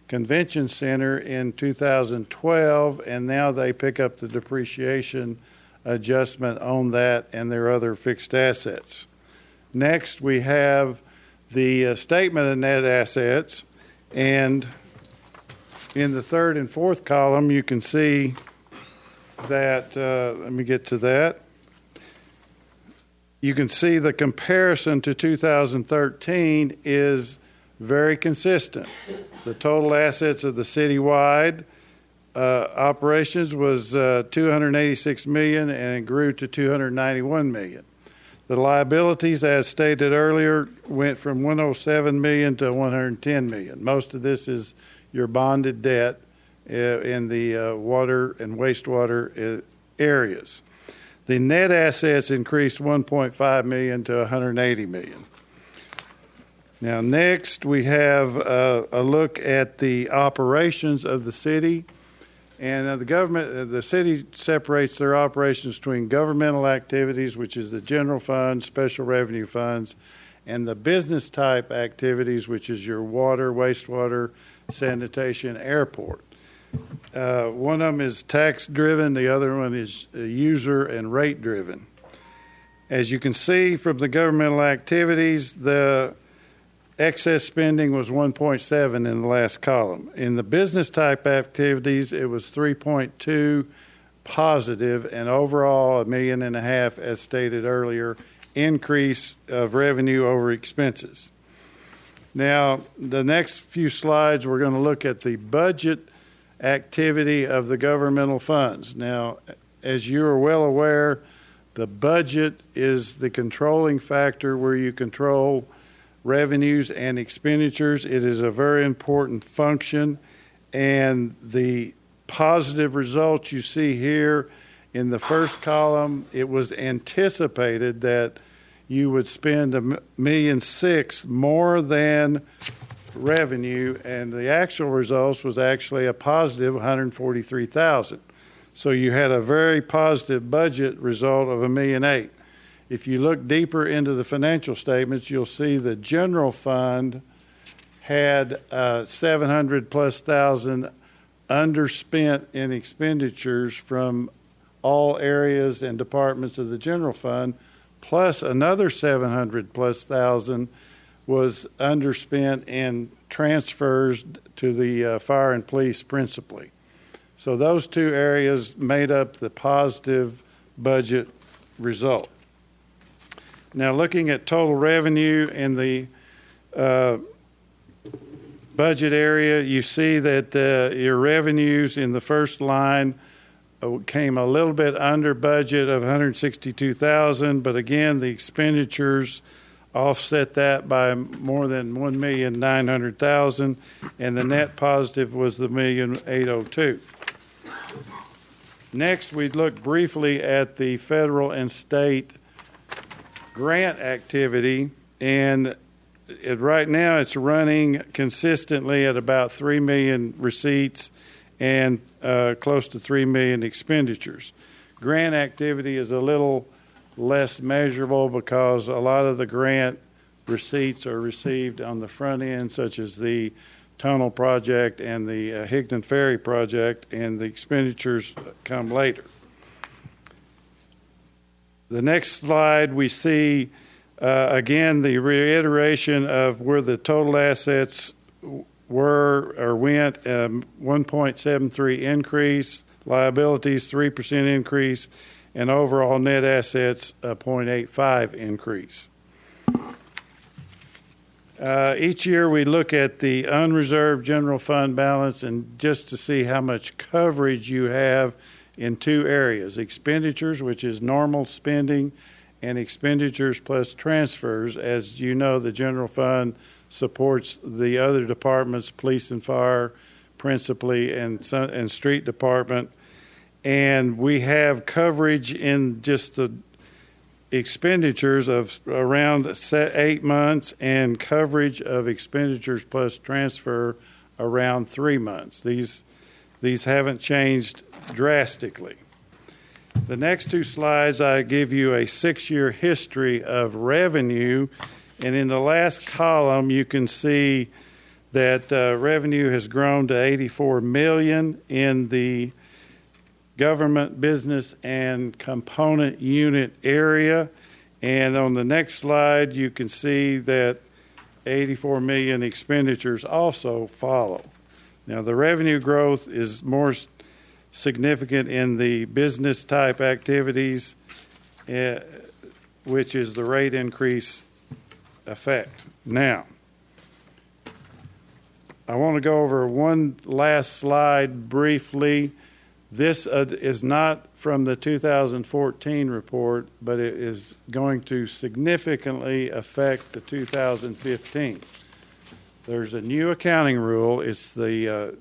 convention center in 2012, and now they pick up the depreciation adjustment on that and their other fixed assets. Next, we have the statement of net assets, and in the third and fourth column, you can see that, let me get to that. You can see the comparison to 2013 is very consistent. The total assets of the citywide operations was $286 million, and it grew to $291 million. The liabilities, as stated earlier, went from $107 million to $110 million. Most of this is your bonded debt in the water and wastewater areas. The net assets increased $1.5 million to $180 million. Now, next we have a look at the operations of the city. And the city separates their operations between governmental activities, which is the general fund, special revenue funds, and the business type activities, which is your water, wastewater, sanitation, airport. One of them is tax driven, the other one is user and rate driven. As you can see from the governmental activities, the excess spending was 1.7 in the last column. In the business type activities, it was 3.2 positive, and overall $1.5 million, as stated earlier, increase of revenue over expenses. Now, the next few slides, we're going to look at the budget activity of the governmental funds. Now, as you are well aware, the budget is the controlling factor where you control revenues and expenditures. It is a very important function, and the positive results you see here in the first column, it was anticipated that you would spend $1.6 million more than revenue, and the actual results was actually a positive $143,000. So you had a very positive budget result of $1.8 million. If you look deeper into the financial statements, you'll see the general fund had $700,000+ underspent in expenditures from all areas and departments of the general fund, plus another $700,000+ was underspent in transfers to the fire and police principally. So those two areas made up the positive budget result. Now, looking at total revenue in the budget area, you see that your revenues in the first line came a little bit under budget of $162,000, but again, the expenditures offset that by more than $1,900,000, and the net positive was the $1,802,000. Next, we look briefly at the federal and state grant activity, and right now it's running consistently at about 3 million receipts and close to 3 million expenditures. Grant activity is a little less measurable because a lot of the grant receipts are received on the front end, such as the tunnel project and the Higdon Ferry project, and the expenditures come later. The next slide, we see, again, the reiteration of where the total assets were or went, 1.73 increase, liabilities 3% increase, and overall net assets a 0.85 increase. Each year we look at the unreserved general fund balance and just to see how much coverage you have in two areas: expenditures, which is normal spending, and expenditures plus transfers. As you know, the general fund supports the other departments, police and fire principally, and street department. And we have coverage in just the expenditures of around 8 months and coverage of expenditures plus transfer around 3 months. These haven't changed drastically. The next two slides, I give you a 6-year history of revenue, and in the last column you can see that revenue has grown to $84 million in the government, business, and component unit area. And on the next slide, you can see that $84 million expenditures also follow. Now, the revenue growth is more significant in the business type activities, which is the rate increase effect. Now, I want to go over one last slide briefly. This is not from the 2014 report, but it is going to significantly affect the 2015. There's a new accounting rule. It's the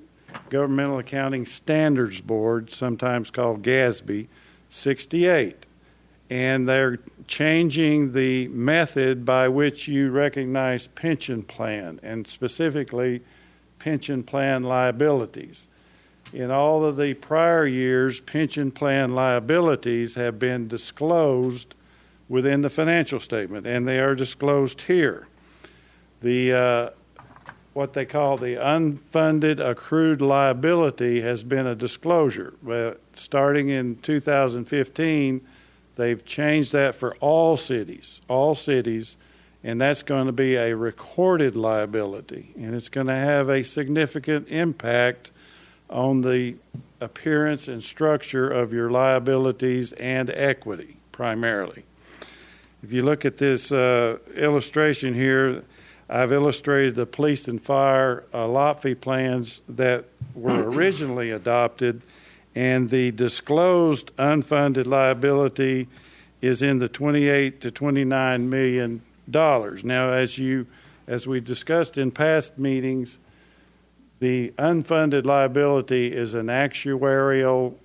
Governmental Accounting Standards Board, sometimes called GASB, 68. And they're changing the method by which you recognize pension plan, and specifically pension plan liabilities. In all of the prior years, pension plan liabilities have been disclosed within the financial statement, and they are disclosed here. The what they call the unfunded accrued liability has been a disclosure. But starting in 2015, they've changed that for all cities, and that's going to be a recorded liability, and it's going to have a significant impact on the appearance and structure of your liabilities and equity, primarily. If you look at this illustration here, I've illustrated the police and fire lot fee plans that were originally adopted, and the disclosed unfunded liability is in the $28 to $29 million. Now, as we discussed in past meetings, the unfunded liability is an actuarial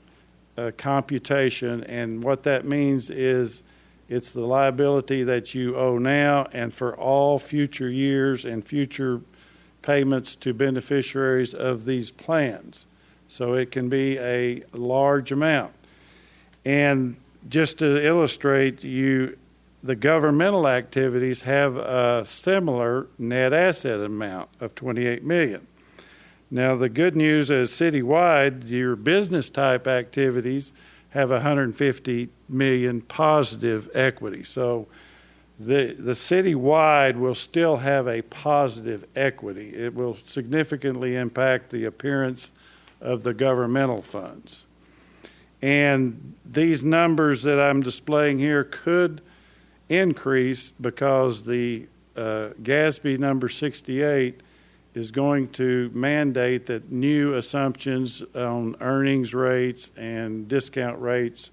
computation, and what that means is it's the liability that you owe now and for all future years and future payments to beneficiaries of these plans. So it can be a large amount. And just to illustrate, the governmental activities have a similar net asset amount of $28 million. Now, the good news is citywide, your business type activities have $150 million positive equity. So the citywide will still have a positive equity. It will significantly impact the appearance of the governmental funds. And these numbers that I'm displaying here could increase because the GASB number 68 is going to mandate that new assumptions on earnings rates and discount rates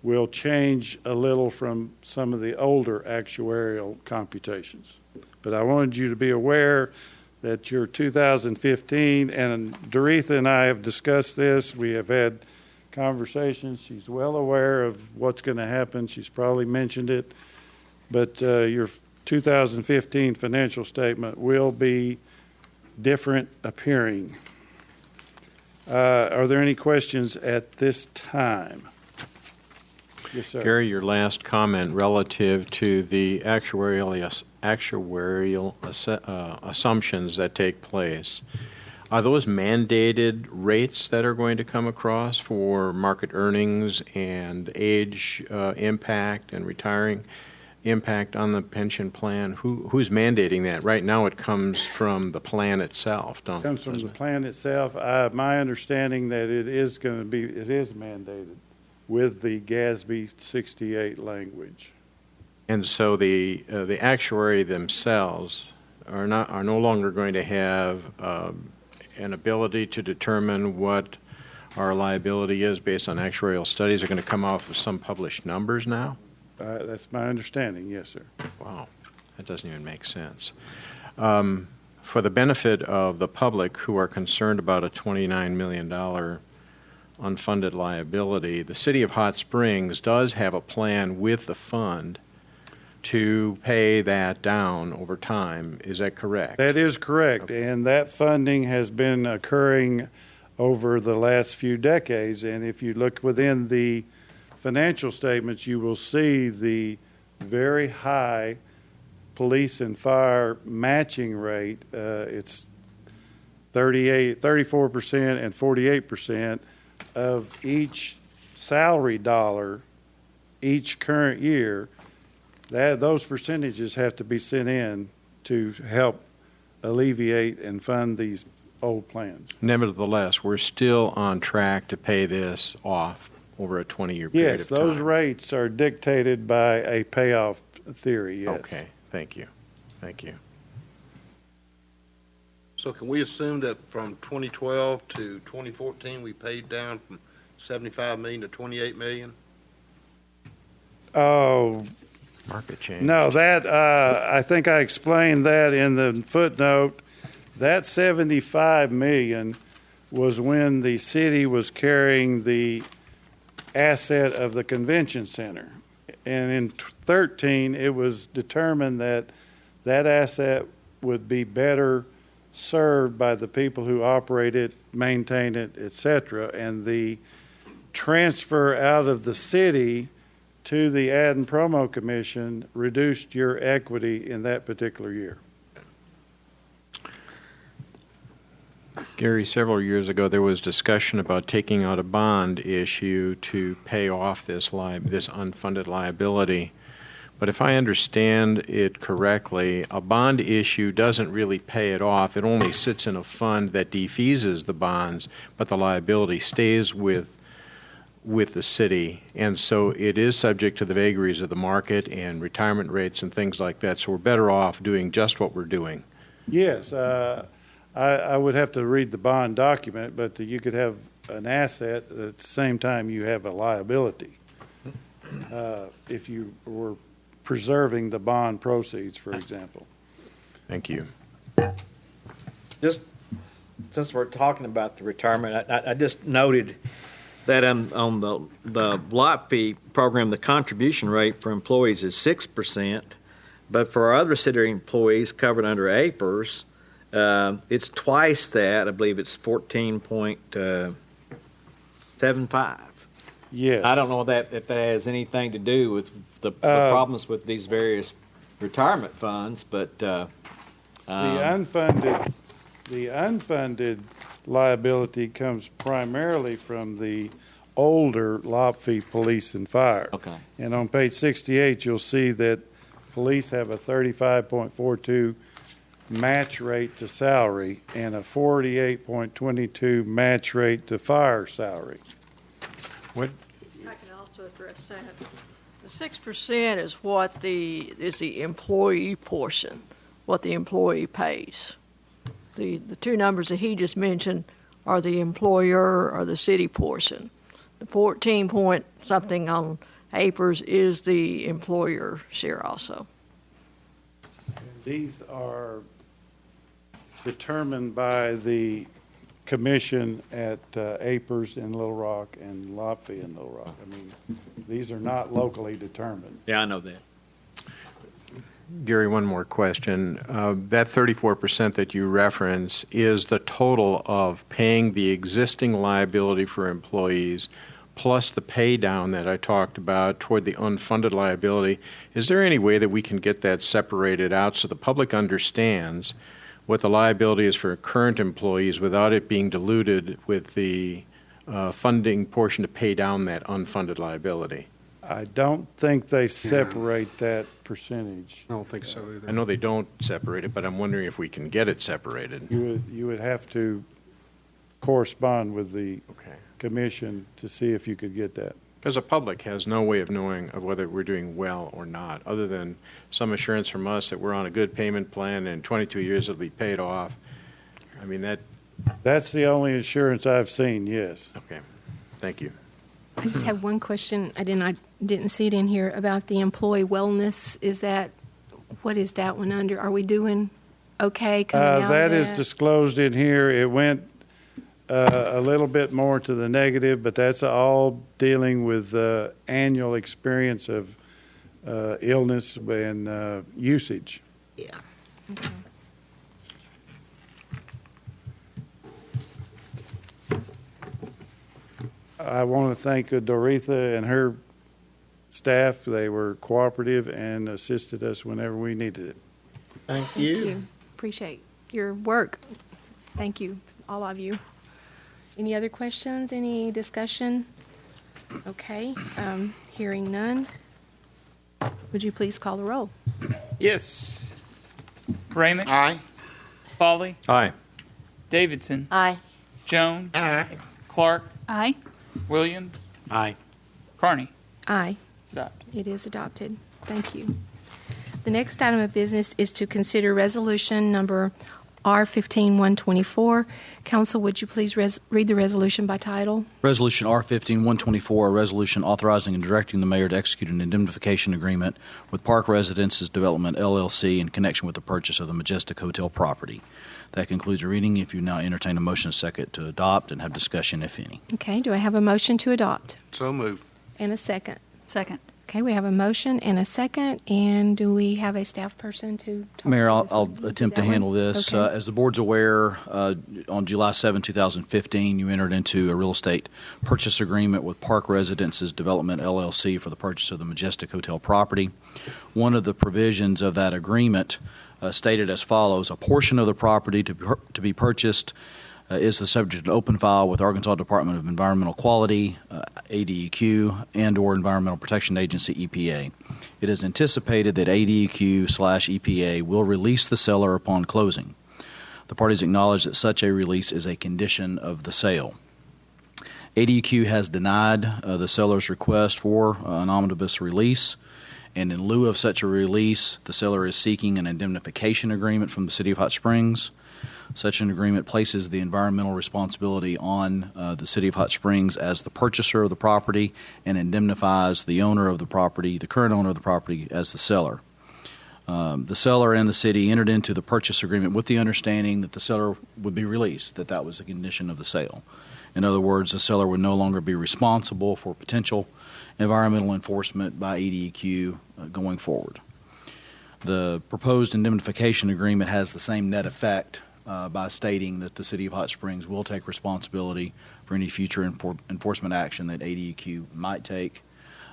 will change a little from some of the older actuarial computations. But I wanted you to be aware that your 2015, and Doretha and I have discussed this, we have had conversations, she's well aware of what's going to happen, she's probably mentioned it, but your 2015 financial statement will be different appearing. Are there any questions at this time? Yes, sir. Gary, your last comment relative to the actuarial assumptions that take place. Are those mandated rates that are going to come across for market earnings and age impact and retiring impact on the pension plan? Who's mandating that? Right now it comes from the plan itself, It comes from the plan itself. My understanding that it is mandated with the GASB 68 language. And so the actuary themselves are no longer going to have an ability to determine what our liability is based on actuarial studies. Are going to come off of some published numbers now? That's my understanding, yes, sir. Wow, that doesn't even make sense. For the benefit of the public who are concerned about a $29 million unfunded liability, the City of Hot Springs does have a plan with the fund to pay that down over time. Is that correct? That is correct, and that funding has been occurring over the last few decades. And if you look within the financial statements, you will see the very high police and fire matching rate. It's 34% and 48% of each salary dollar each current year. Those percentages have to be sent in to help alleviate and fund these old plans. Nevertheless, we're still on track to pay this off over a 20-year period of time. Yes, those rates are dictated by a payoff theory, yes. Okay, thank you. Thank you. So can we assume that from 2012 to 2014, we paid down from 75 million to 28 million? Oh, market change. No, that I think I explained that in the footnote. That 75 million was when the city was carrying the asset of the convention center. And in 13, it was determined that that asset would be better served by the people who operate it, maintain it, etc. And the transfer out of the city to the Ad and Promo Commission reduced your equity in that particular year. Gary, several years ago there was discussion about taking out a bond issue to pay off this unfunded liability. But if I understand it correctly, a bond issue doesn't really pay it off. It only sits in a fund that defeases the bonds, but the liability stays with the city. And so it is subject to the vagaries of the market and retirement rates and things like that. So we're better off doing just what we're doing. Yes, I would have to read the bond document, but you could have an asset at the same time you have a liability if you were preserving the bond proceeds, for example. Thank you. Just since we're talking about the retirement, I just noted that on the lot fee program, the contribution rate for employees is 6%, but for our other city employees covered under APRS, it's twice that. I believe it's 14.75. Yes. I don't know if that has anything to do with the problems with these various retirement funds, but the unfunded liability comes primarily from the older lot fee police and fire. Okay. And on page 68, you'll see that police have a 35.42 match rate to salary and a 48.22 match rate to fire salary. What? I can also address that. The 6% is what is the employee portion, what the employee pays. The two numbers that he just mentioned are the employer or the city portion. The 14 point something on APRS is the employer share also. These are determined by the commission at APRS in Little Rock and lot fee in Little Rock. I mean, these are not locally determined. Yeah, I know that. Gary, one more question. That 34% that you reference is the total of paying the existing liability for employees plus the pay down that I talked about toward the unfunded liability. Is there any way that we can get that separated out so the public understands what the liability is for current employees without it being diluted with the funding portion to pay down that unfunded liability? I don't think they separate that percentage. I don't think so either. I know they don't separate it, but I'm wondering if we can get it separated. You would have to correspond with the commission to see if you could get that. Because the public has no way of knowing of whether we're doing well or not, other than some assurance from us that we're on a good payment plan and 22 years it'll be paid off. I mean, that's the only assurance I've seen, yes. Okay. Thank you. I just have one question. I didn't see it in here about the employee wellness. What is that one under? Are we doing okay coming out of That is disclosed in here. It went a little bit more to the negative, but that's all dealing with annual experience of illness and usage. Yeah. Okay. I want to thank Doretha and her staff. They were cooperative and assisted us whenever we needed it. Thank Thank you. Appreciate your work. Thank you, all of you. Any other questions? Any discussion? Okay, hearing none. Would you please call the roll? Yes. Raymond. Aye. Foley. Aye. Davidson. Aye. Jones. Aye. Clark. Aye. Williams. Aye. Carney. Aye. It's adopted. It is adopted. Thank you. The next item of business is to consider resolution number R15-124. Council, would you please read the resolution by title? Resolution R15-124, a resolution authorizing and directing the mayor to execute an indemnification agreement with Park Residences Development, LLC, in connection with the purchase of the Majestic Hotel property. That concludes the reading. If you now entertain a motion second to adopt and have discussion, if any. Okay, do I have a motion to adopt? So moved. And a second? Second. Okay, we have a motion and a second, and do we have a staff person to talk Mayor, to this I'll one? attempt to That one? handle this. Okay. As the board's aware, on July 7, 2015, you entered into a real estate purchase agreement with Park Residences Development, LLC, for the purchase of the Majestic Hotel property. One of the provisions of that agreement stated as follows: a portion of the property to be purchased is the subject of an open file with Arkansas Department of Environmental Quality, ADEQ, and/or Environmental Protection Agency, EPA. It is anticipated that ADEQ/EPA will release the seller upon closing. The parties acknowledge that such a release is a condition of the sale. ADEQ has denied the seller's request for an omnibus release, and in lieu of such a release, the seller is seeking an indemnification agreement from the City of Hot Springs. Such an agreement places the environmental responsibility on the City of Hot Springs as the purchaser of the property and indemnifies the owner of the property, the current owner of the property, as the seller. The seller and the city entered into the purchase agreement with the understanding that the seller would be released, that was a condition of the sale. In other words, the seller would no longer be responsible for potential environmental enforcement by ADEQ going forward. The proposed indemnification agreement has the same net effect by stating that the City of Hot Springs will take responsibility for any future enforcement action that ADEQ might take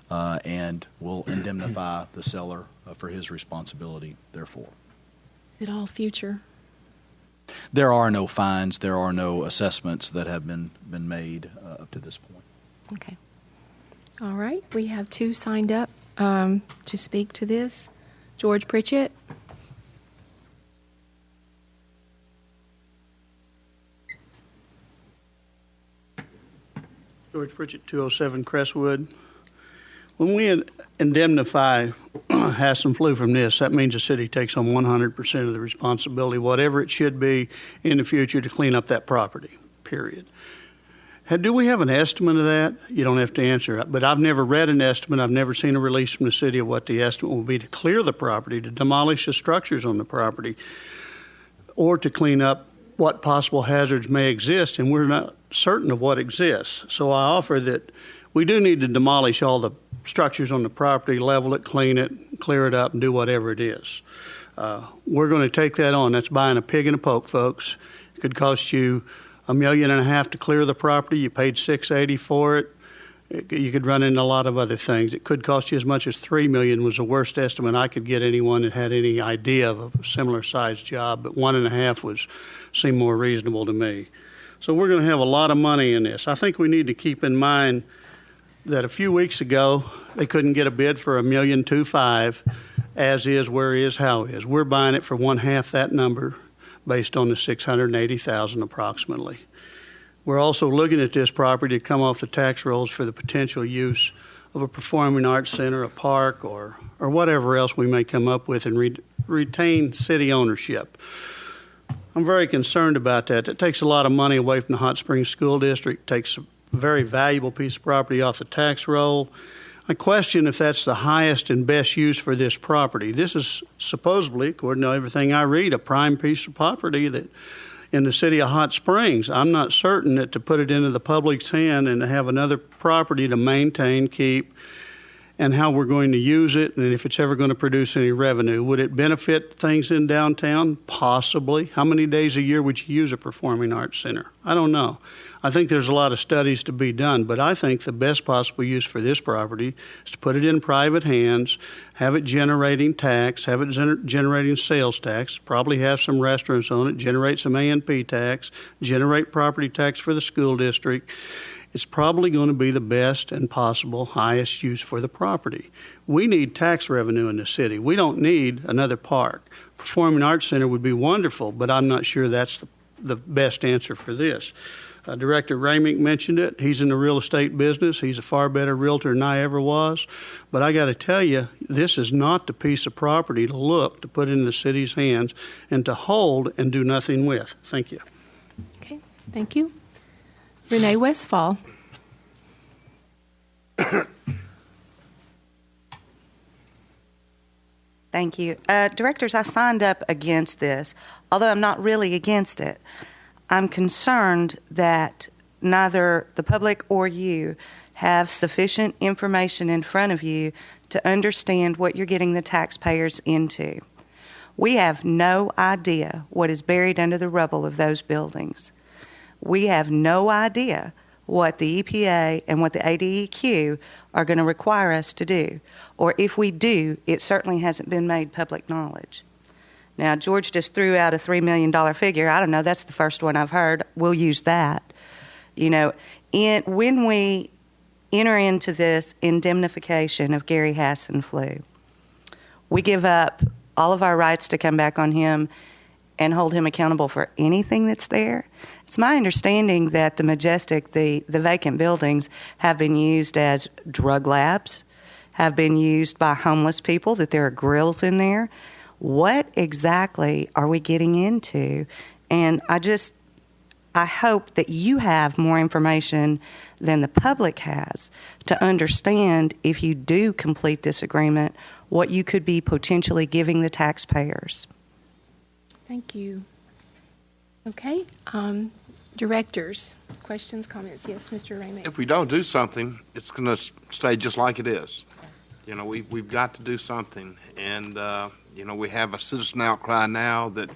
and will indemnify the seller for his responsibility, therefore. Is it all future? There are no fines, there are no assessments that have been made up to this point. Okay. All right, we have two signed up to speak to this. George Pritchett. George Pritchett, 207 Crestwood. When we indemnify Hassan Flu from this, that means the city takes on 100% of the responsibility, whatever it should be in the future, to clean up that property, period. Do we have an estimate of that? You don't have to answer it, but I've never read an estimate. I've never seen a release from the city of what the estimate will be to clear the property, to demolish the structures on the property, or to clean up what possible hazards may exist, and we're not certain of what exists. So I offer that we do need to demolish all the structures on the property, level it, clean it, clear it up, and do whatever it is. We're going to take that on. That's buying a pig in a poke, folks. It could cost you $1.5 million to clear the property. You paid $680 for it. You could run into a lot of other things. It could cost you as much as $3 million was the worst estimate I could get anyone that had any idea of a similar sized job, but $1.5 seemed more reasonable to me. So we're going to have a lot of money in this. I think we need to keep in mind that a few weeks ago they couldn't get a bid for $1.25 million, as is, where is, how is. We're buying it for 1/2 that number, based on the $680,000 approximately. We're also looking at this property to come off the tax rolls for the potential use of a performing arts center, a park, or whatever else we may come up with, and retain city ownership. I'm very concerned about that. It takes a lot of money away from the Hot Springs School District, takes a very valuable piece of property off the tax roll. I question if that's the highest and best use for this property. This is supposedly, according to everything I read, a prime piece of property that in the city of Hot Springs. I'm not certain that to put it into the public's hand and to have another property to maintain, keep, and how we're going to use it, and if it's ever going to produce any revenue. Would it benefit things in downtown? Possibly. How many days a year would you use a performing arts center? I don't know. I think there's a lot of studies to be done, but I think the best possible use for this property is to put it in private hands, have it generating tax, have it generating sales tax, probably have some restaurants on it, generate some A&P tax, generate property tax for the school district. It's probably going to be the best and possible highest use for the property. We need tax revenue in the city. We don't need another park. Performing Arts Center would be wonderful, but I'm not sure that's the best answer for this. Director Ramick mentioned it. He's in the real estate business. He's a far better realtor than I ever was. But I got to tell you, this is not the piece of property to look, to put in the city's hands, and to hold and do nothing with. Thank you. Okay, thank you. Renee Westfall. Thank you. Directors, I signed up against this, although I'm not really against it. I'm concerned that neither the public or you have sufficient information in front of you to understand what you're getting the taxpayers into. We have no idea what is buried under the rubble of those buildings. We have no idea what the EPA and what the ADEQ are going to require us to do. Or if we do, it certainly hasn't been made public knowledge. Now, George just threw out a $3 million figure. I don't know, that's the first one I've heard. We'll use that. You know, when we enter into this indemnification of Gary Hassenfluh, we give up all of our rights to come back on him and hold him accountable for anything that's there. It's my understanding that the Majestic, the vacant buildings, have been used as drug labs, have been used by homeless people, that there are grills in there. What exactly are we getting into? And I hope that you have more information than the public has to understand, if you do complete this agreement, what you could be potentially giving the taxpayers. Thank you. Okay. Directors, questions, comments? Yes, Mr. Ramick. If we don't do something, it's going to stay just like it is. You know, we've got to do something. And, you know, we have a citizen outcry now that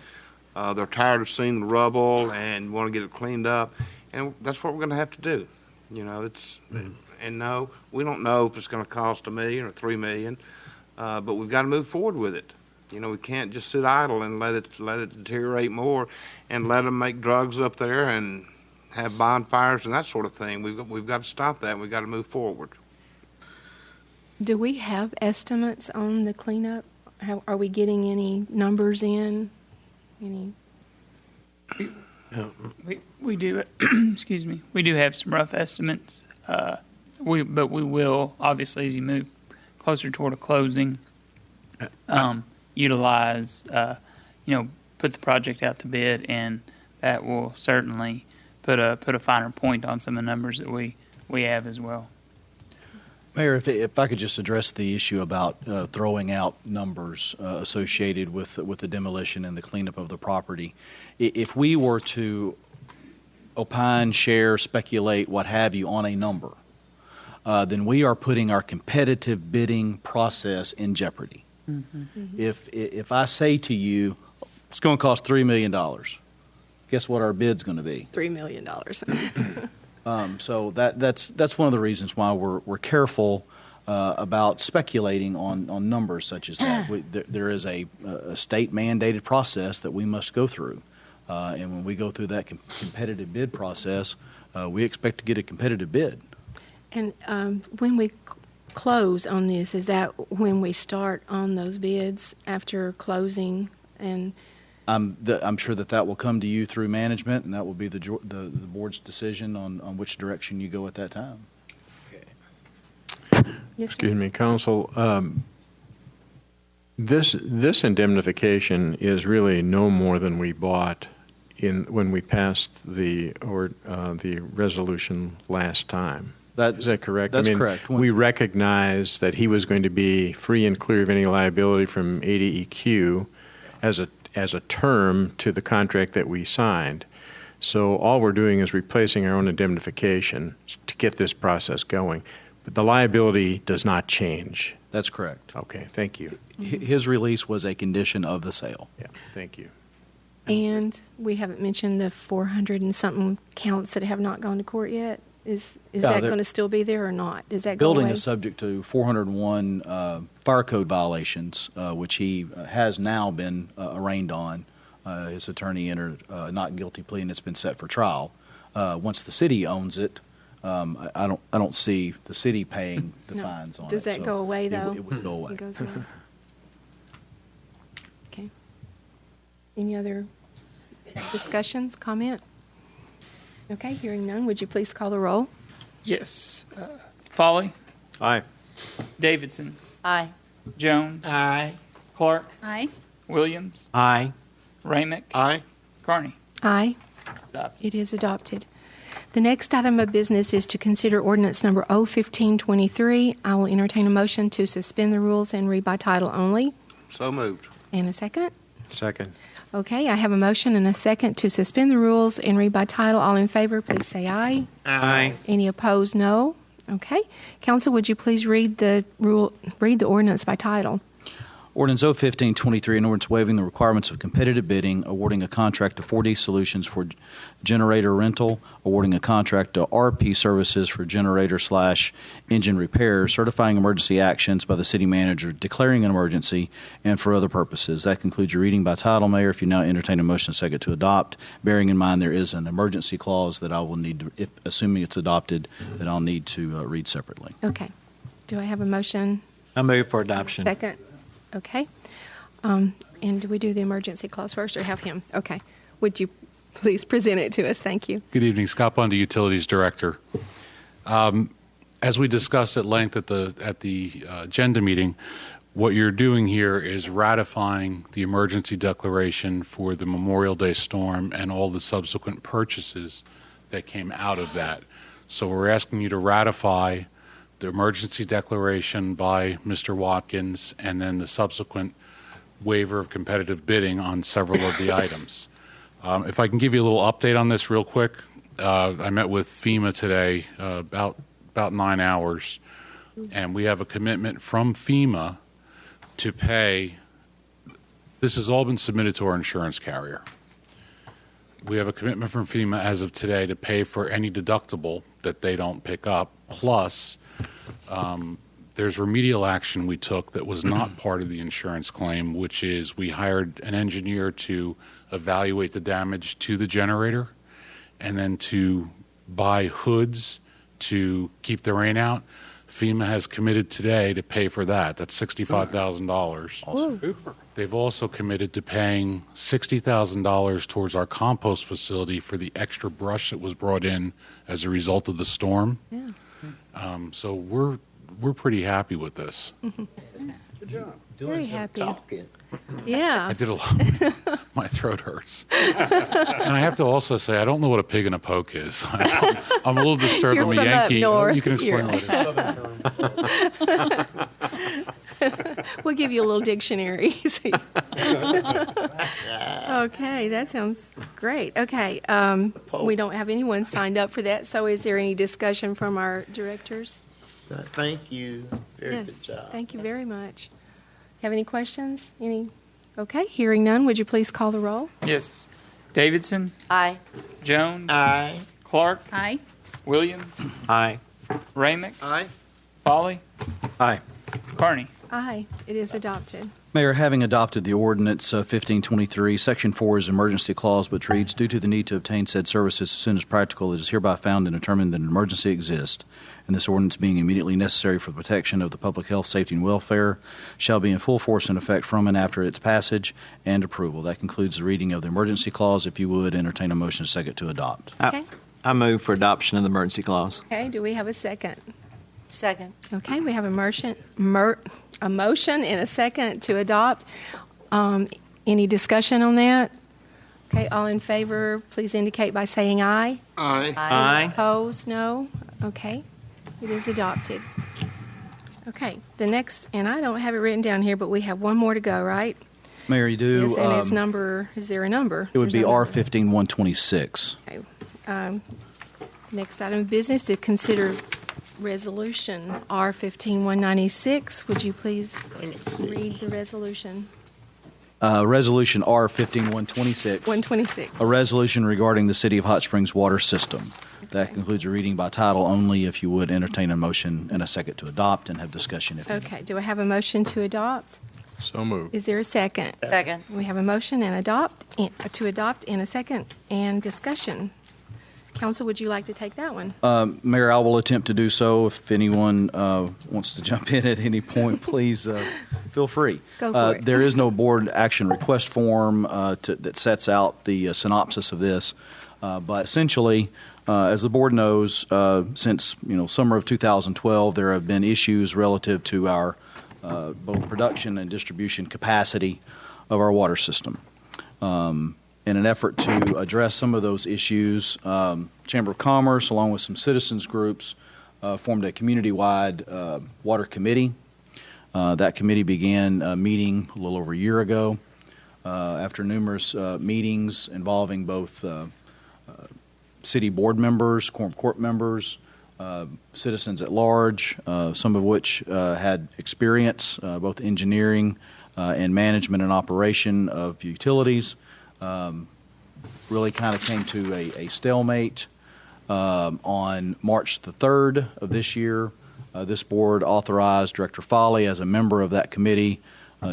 they're tired of seeing the rubble and want to get it cleaned up. And that's what we're going to have to do. You know, and no, we don't know if it's going to cost $1 million or $3 million, but we've got to move forward with it. You know, we can't just sit idle and let it deteriorate more, and let them make drugs up there and have bonfires and that sort of thing. We've got to stop that. And we've got to move forward. Do we have estimates on the cleanup? Are we getting any numbers in? Any? We do. Excuse me. We do have some rough estimates. But we will, obviously, as you move closer toward a closing, utilize, put the project out to bid, and that will certainly put a finer point on some of the numbers that we have as well. Mayor, if I could just address the issue about throwing out numbers associated with the demolition and the cleanup of the property. If we were to opine, share, speculate, what have you, on a number, then we are putting our competitive bidding process in jeopardy. Mm-hmm. If I say to you, it's going to cost $3 million, guess what our bid's going to be? $3 million. So that's one of the reasons why we're careful about speculating on numbers such as that. There is a state mandated process that we must go through, and when we go through that competitive bid process, we expect to get a competitive bid. And when we close on this, is that when we start on those bids after closing? And I'm sure that will come to you through management, and that will be the board's decision on which direction you go at that time. Yes, excuse me, Council. This indemnification is really no more than we bought when we passed the resolution last time. Is that correct? That's correct. We recognize that he was going to be free and clear of any liability from ADEQ as a term to the contract that we signed. So all we're doing is replacing our own indemnification to get this process going. But the liability does not change. That's correct. Okay, thank you. His release was a condition of the sale. Yeah, thank you. And we haven't mentioned the 400 and something counts that have not gone to court yet. Is that going to still be there or not? Is that Building going away? is subject to 401 fire code violations, which he has now been arraigned on. His attorney entered a not guilty plea, and it's been set for trial. Once the city owns it, I don't see the city paying the No. fines on Does it. that go away, though? It would go away. It goes away. Okay. Any other discussions, comment? Okay, hearing none, would you please call the roll? Yes. Foley, Aye. Davidson, Aye. Jones, Aye. Clark, Aye. Williams, Aye. Ramick, Aye. Carney. Aye. Adopted. It is adopted. The next item of business is to consider ordinance number 01523. I will entertain a motion to suspend the rules and read by title only. So moved. And a second? Second. Okay, I have a motion and a second to suspend the rules and read by title. All in favor, please say aye. Aye. Any opposed, no. Okay. Council, would you please read the ordinance by title? Ordinance 01523, an ordinance waiving the requirements of competitive bidding, awarding a contract to 4D Solutions for generator rental, awarding a contract to RP Services for generator/engine repair, certifying emergency actions by the city manager, declaring an emergency, and for other purposes. That concludes your reading by title, Mayor. If you now entertain a motion second to adopt, bearing in mind there is an emergency clause that I will need to, if assuming it's adopted, that I'll need to read separately. Okay. Do I have a motion? I move for adoption. Second. Okay. And do we do the emergency clause first or have him? Okay. Would you please present it to us? Thank you. Good evening. Scott Bundy, Utilities Director. As we discussed at length at the agenda meeting, what you're doing here is ratifying the emergency declaration for the Memorial Day storm and all the subsequent purchases that came out of that. So we're asking you to ratify the emergency declaration by Mr. Watkins and then the subsequent waiver of competitive bidding on several of the items. If I can give you a little update on this real quick, I met with FEMA today about 9 hours, and we have a commitment from FEMA to pay. This has all been submitted to our insurance carrier. We have a commitment from FEMA as of today to pay for any deductible that they don't pick up, plus there's remedial action we took that was not part of the insurance claim, which is we hired an engineer to evaluate the damage to the generator and then to buy hoods to keep the rain out. FEMA has committed today to pay for that. That's $65,000. Awesome. They've also committed to paying $60,000 towards our compost facility for the extra brush that was brought in as a result of the storm. Yeah. So we're pretty happy with this. Good job. Very happy. Yeah. I did a lot. My throat hurts. And I have to also say, I don't know what a pig in a poke is. I'm a little disturbed. You're I'm a from Yankee. up north. You can explain You're- later. We'll give you a little dictionary. Okay, that sounds great. Okay, we don't have anyone signed up for that, so is there any discussion from our directors? Thank you. Very Yes, good job. thank you very much. Have any questions? Okay, hearing none, would you please call the roll? Yes. Davidson, Aye. Jones, Aye. Clark, Aye. Williams, Aye. Ramick, Aye. Foley, Aye. Carney. Aye, it is adopted. Mayor, having adopted the ordinance 1523, Section 4 is emergency clause, which reads, due to the need to obtain said services as soon as practical, it is hereby found and determined that an emergency exists, and this ordinance being immediately necessary for the protection of the public health, safety, and welfare, shall be in full force and effect from and after its passage and approval. That concludes the reading of the emergency clause. If you would, entertain a motion second to adopt. Okay. I move for adoption of the emergency clause. Okay, do we have a second? Second. Okay, we have a motion and a second to adopt. Any discussion on that? Okay, all in favor, please indicate by saying aye. Aye. Aye. Opposed, no? Okay. It is adopted. Okay, the next, and I don't have it written down here, but we have one more to go, right? Mayor, you do. Yes, and its number, is there a number? It would be There's no number. R15-126. Okay. Next item of business to consider resolution R15-196. Would you please read the resolution? Resolution R15-126. 126. A resolution regarding the City of Hot Springs water system. That concludes a reading by title only. If you would entertain a motion and a second to adopt and have discussion. If Okay, do I have a motion to adopt? So moved. Is there a second? Second. We have a motion and to adopt and a second and discussion. Council, would you like to take that one? Mayor, I will attempt to do so. If anyone wants to jump in at any point, please feel free. Go for it. There is no board action request form that sets out the synopsis of this, but essentially, as the board knows, since summer of 2012, there have been issues relative to our both production and distribution capacity of our water system. In an effort to address some of those issues, Chamber of Commerce, along with some citizens groups, formed a community-wide water committee. That committee began meeting a little over a year ago after numerous meetings involving both city board members, quorum court members, citizens at large, some of which had experience, both engineering and management and operation of utilities. Really kind of came to a stalemate on March the 3rd of this year. This board authorized Director Foley as a member of that committee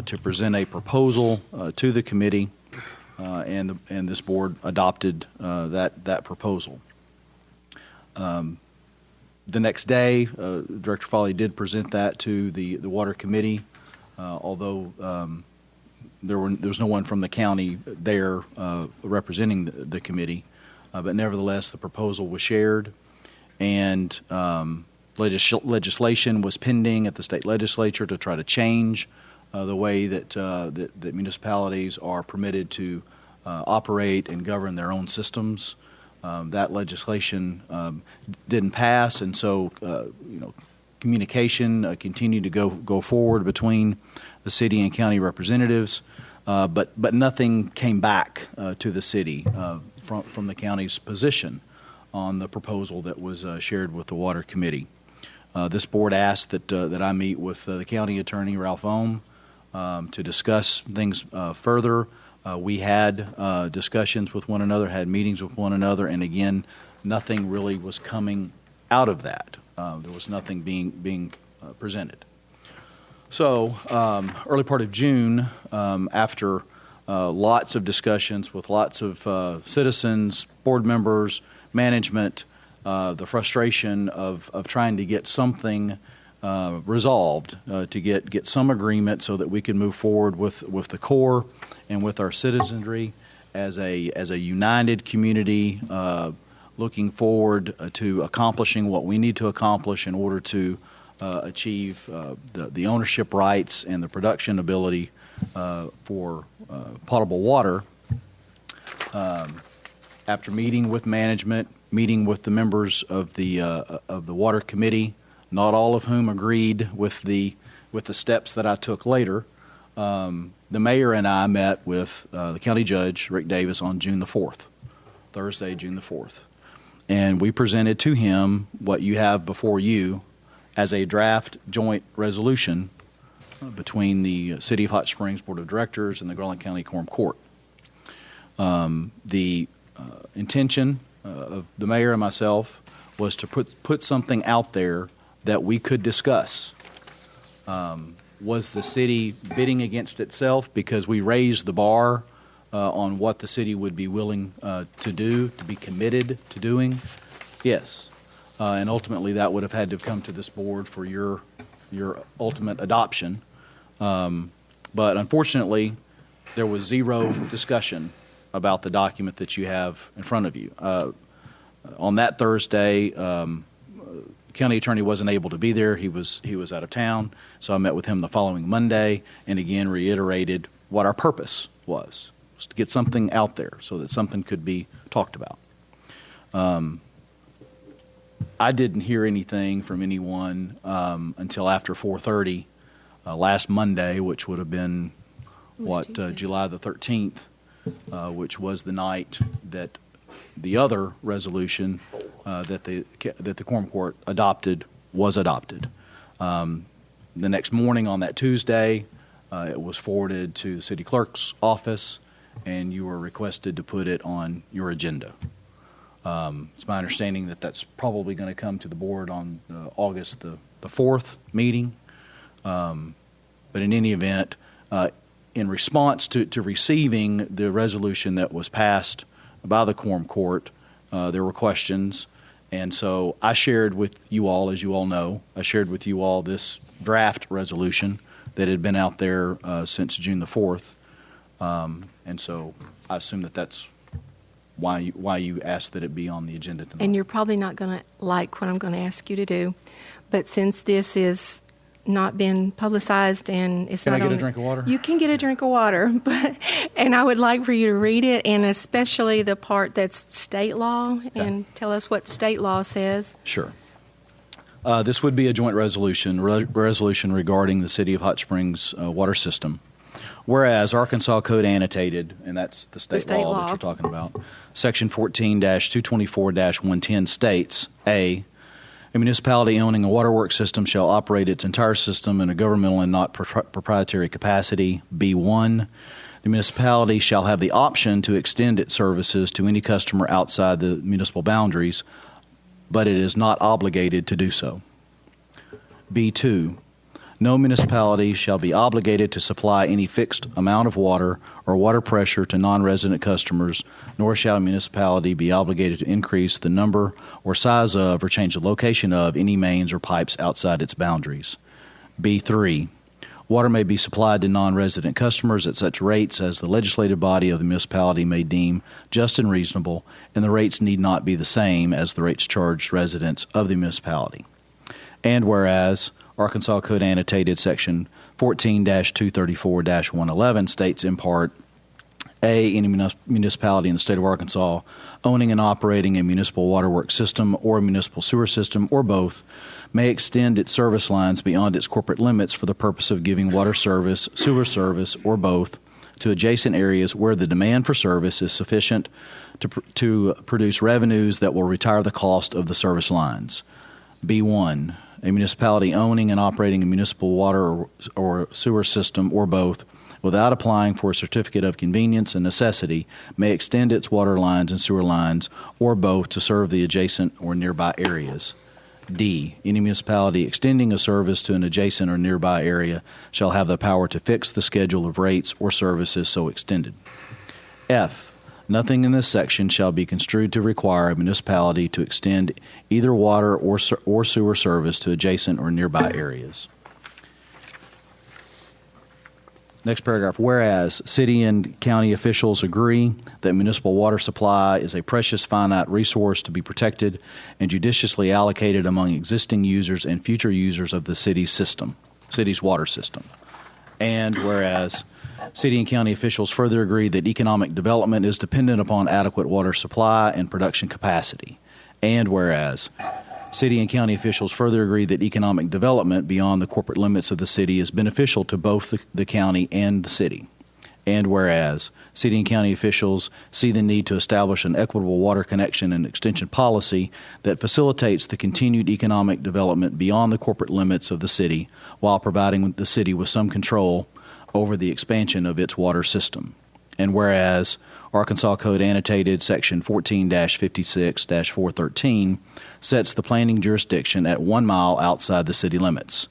to present a proposal to the committee, and this board adopted that proposal. The next day, Director Foley did present that to the Water Committee, although there was no one from the county there representing the committee, but nevertheless the proposal was shared, and legislation was pending at the state legislature to try to change the way that municipalities are permitted to operate and govern their own systems. That legislation didn't pass, and so communication continued to go forward between the city and county representatives, but nothing came back to the city from the county's position on the proposal that was shared with the Water Committee. This board asked that I meet with the county attorney, Ralph Ohm, to discuss things further. We had discussions with one another, had meetings with one another, and again, nothing really was coming out of that. There was nothing being presented. So, early part of June, after lots of discussions with lots of citizens, board members, management, the frustration of trying to get something resolved, to get some agreement so that we can move forward with the Corps and with our citizenry as a united community, looking forward to accomplishing what we need to accomplish in order to achieve the ownership rights and the production ability for potable water. After meeting with management, meeting with the members of the Water Committee, not all of whom agreed with the steps that I took later, the mayor and I met with the county judge, Rick Davis, on June the 4th, Thursday, June the 4th. And we presented to him what you have before you as a draft joint resolution between the City of Hot Springs Board of Directors and the Garland County Quorum Court. The intention of the mayor and myself was to put something out there that we could discuss. Was the city bidding against itself because we raised the bar on what the city would be willing to do, to be committed to doing? Yes. And ultimately that would have had to come to this board for your ultimate adoption. But unfortunately, there was zero discussion about the document that you have in front of you. On that Thursday, county attorney wasn't able to be there. He was out of town, so I met with him the following Monday and again reiterated what our purpose was to get something out there so that something could be talked about. I didn't hear anything from anyone until after 4:30 last Monday, which would have been, July the 13th, which was the night that the other resolution that the Quorum Court adopted was adopted. The next morning on that Tuesday, it was forwarded to the city clerk's office, and you were requested to put it on your agenda. It's my understanding that that's probably going to come to the board on August the 4th meeting. But in any event, in response to receiving the resolution that was passed by the Quorum Court, there were questions. And so I shared with you all, as you all know, I shared with you all this draft resolution that had been out there since June the 4th. And so I assume that that's why you asked that it be on the agenda tonight. And you're probably not going to like what I'm going to ask you to do, but since this is not been publicized and it's Can not I get on, a drink of water? You can get a drink of water, and I would like for you to read it, and especially the part that's state law, and tell us what state law says. Sure. This would be a joint resolution regarding the City of Hot Springs water system. Whereas Arkansas Code Annotated, and that's the state law that you're talking about, Section 14-224-110 states, A municipality owning a waterworks system shall operate its entire system in a governmental and not proprietary capacity. B1, the municipality shall have the option to extend its services to any customer outside the municipal boundaries, but it is not obligated to do so. B2, no municipality shall be obligated to supply any fixed amount of water or water pressure to non-resident customers, nor shall a municipality be obligated to increase the number or size of or change the location of any mains or pipes outside its boundaries. B3, water may be supplied to non-resident customers at such rates as the legislative body of the municipality may deem just and reasonable, and the rates need not be the same as the rates charged residents of the municipality. And whereas Arkansas Code Annotated Section 14-234-111 states in part, A, any municipality in the state of Arkansas owning and operating a municipal waterworks system or a municipal sewer system or both may extend its service lines beyond its corporate limits for the purpose of giving water service, sewer service, or both to adjacent areas where the demand for service is sufficient to produce revenues that will retire the cost of the service lines. B1, a municipality owning and operating a municipal water or sewer system or both without applying for a certificate of convenience and necessity may extend its water lines and sewer lines or both to serve the adjacent or nearby areas. D, any municipality extending a service to an adjacent or nearby area shall have the power to fix the schedule of rates or services so extended. F, nothing in this section shall be construed to require a municipality to extend either water or sewer service to adjacent or nearby areas. Next paragraph. Whereas city and county officials agree that municipal water supply is a precious finite resource to be protected and judiciously allocated among existing users and future users of the city's water system. And whereas city and county officials further agree that economic development is dependent upon adequate water supply and production capacity. And whereas city and county officials further agree that economic development beyond the corporate limits of the city is beneficial to both the county and the city. And whereas city and county officials see the need to establish an equitable water connection and extension policy that facilitates the continued economic development beyond the corporate limits of the city while providing the city with some control over the expansion of its water system. And whereas Arkansas Code Annotated Section 14-56-413 sets the planning jurisdiction at 1 mile outside the city limits,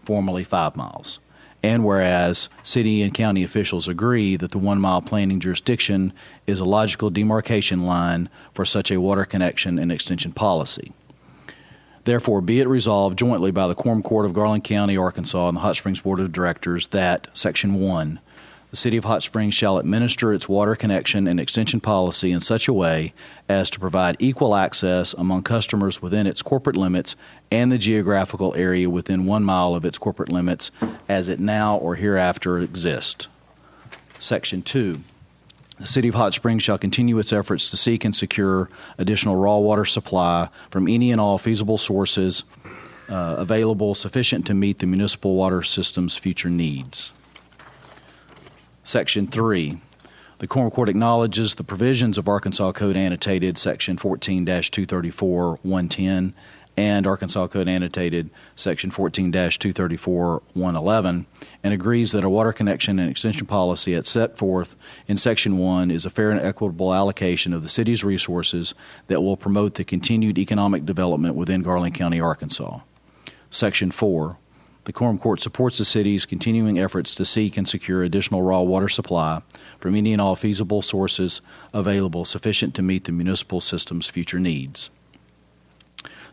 formerly 5 miles. And whereas city and county officials agree that the 1 mile planning jurisdiction is a logical demarcation line for such a water connection and extension policy. Therefore, be it resolved jointly by the Quorum Court of Garland County, Arkansas, and the Hot Springs Board of Directors that, Section 1, the City of Hot Springs shall administer its water connection and extension policy in such a way as to provide equal access among customers within its corporate limits and the geographical area within 1 mile of its corporate limits as it now or hereafter exists. Section 2. The City of Hot Springs shall continue its efforts to seek and secure additional raw water supply from any and all feasible sources available sufficient to meet the municipal water system's future needs. Section 3. The Quorum Court acknowledges the provisions of Arkansas Code Annotated Section 14-234-110 and Arkansas Code Annotated Section 14-234-111 and agrees that a water connection and extension policy as set forth in Section 1 is a fair and equitable allocation of the city's resources that will promote the continued economic development within Garland County, Arkansas. Section 4. The Quorum Court supports the city's continuing efforts to seek and secure additional raw water supply from any and all feasible sources available sufficient to meet the municipal system's future needs.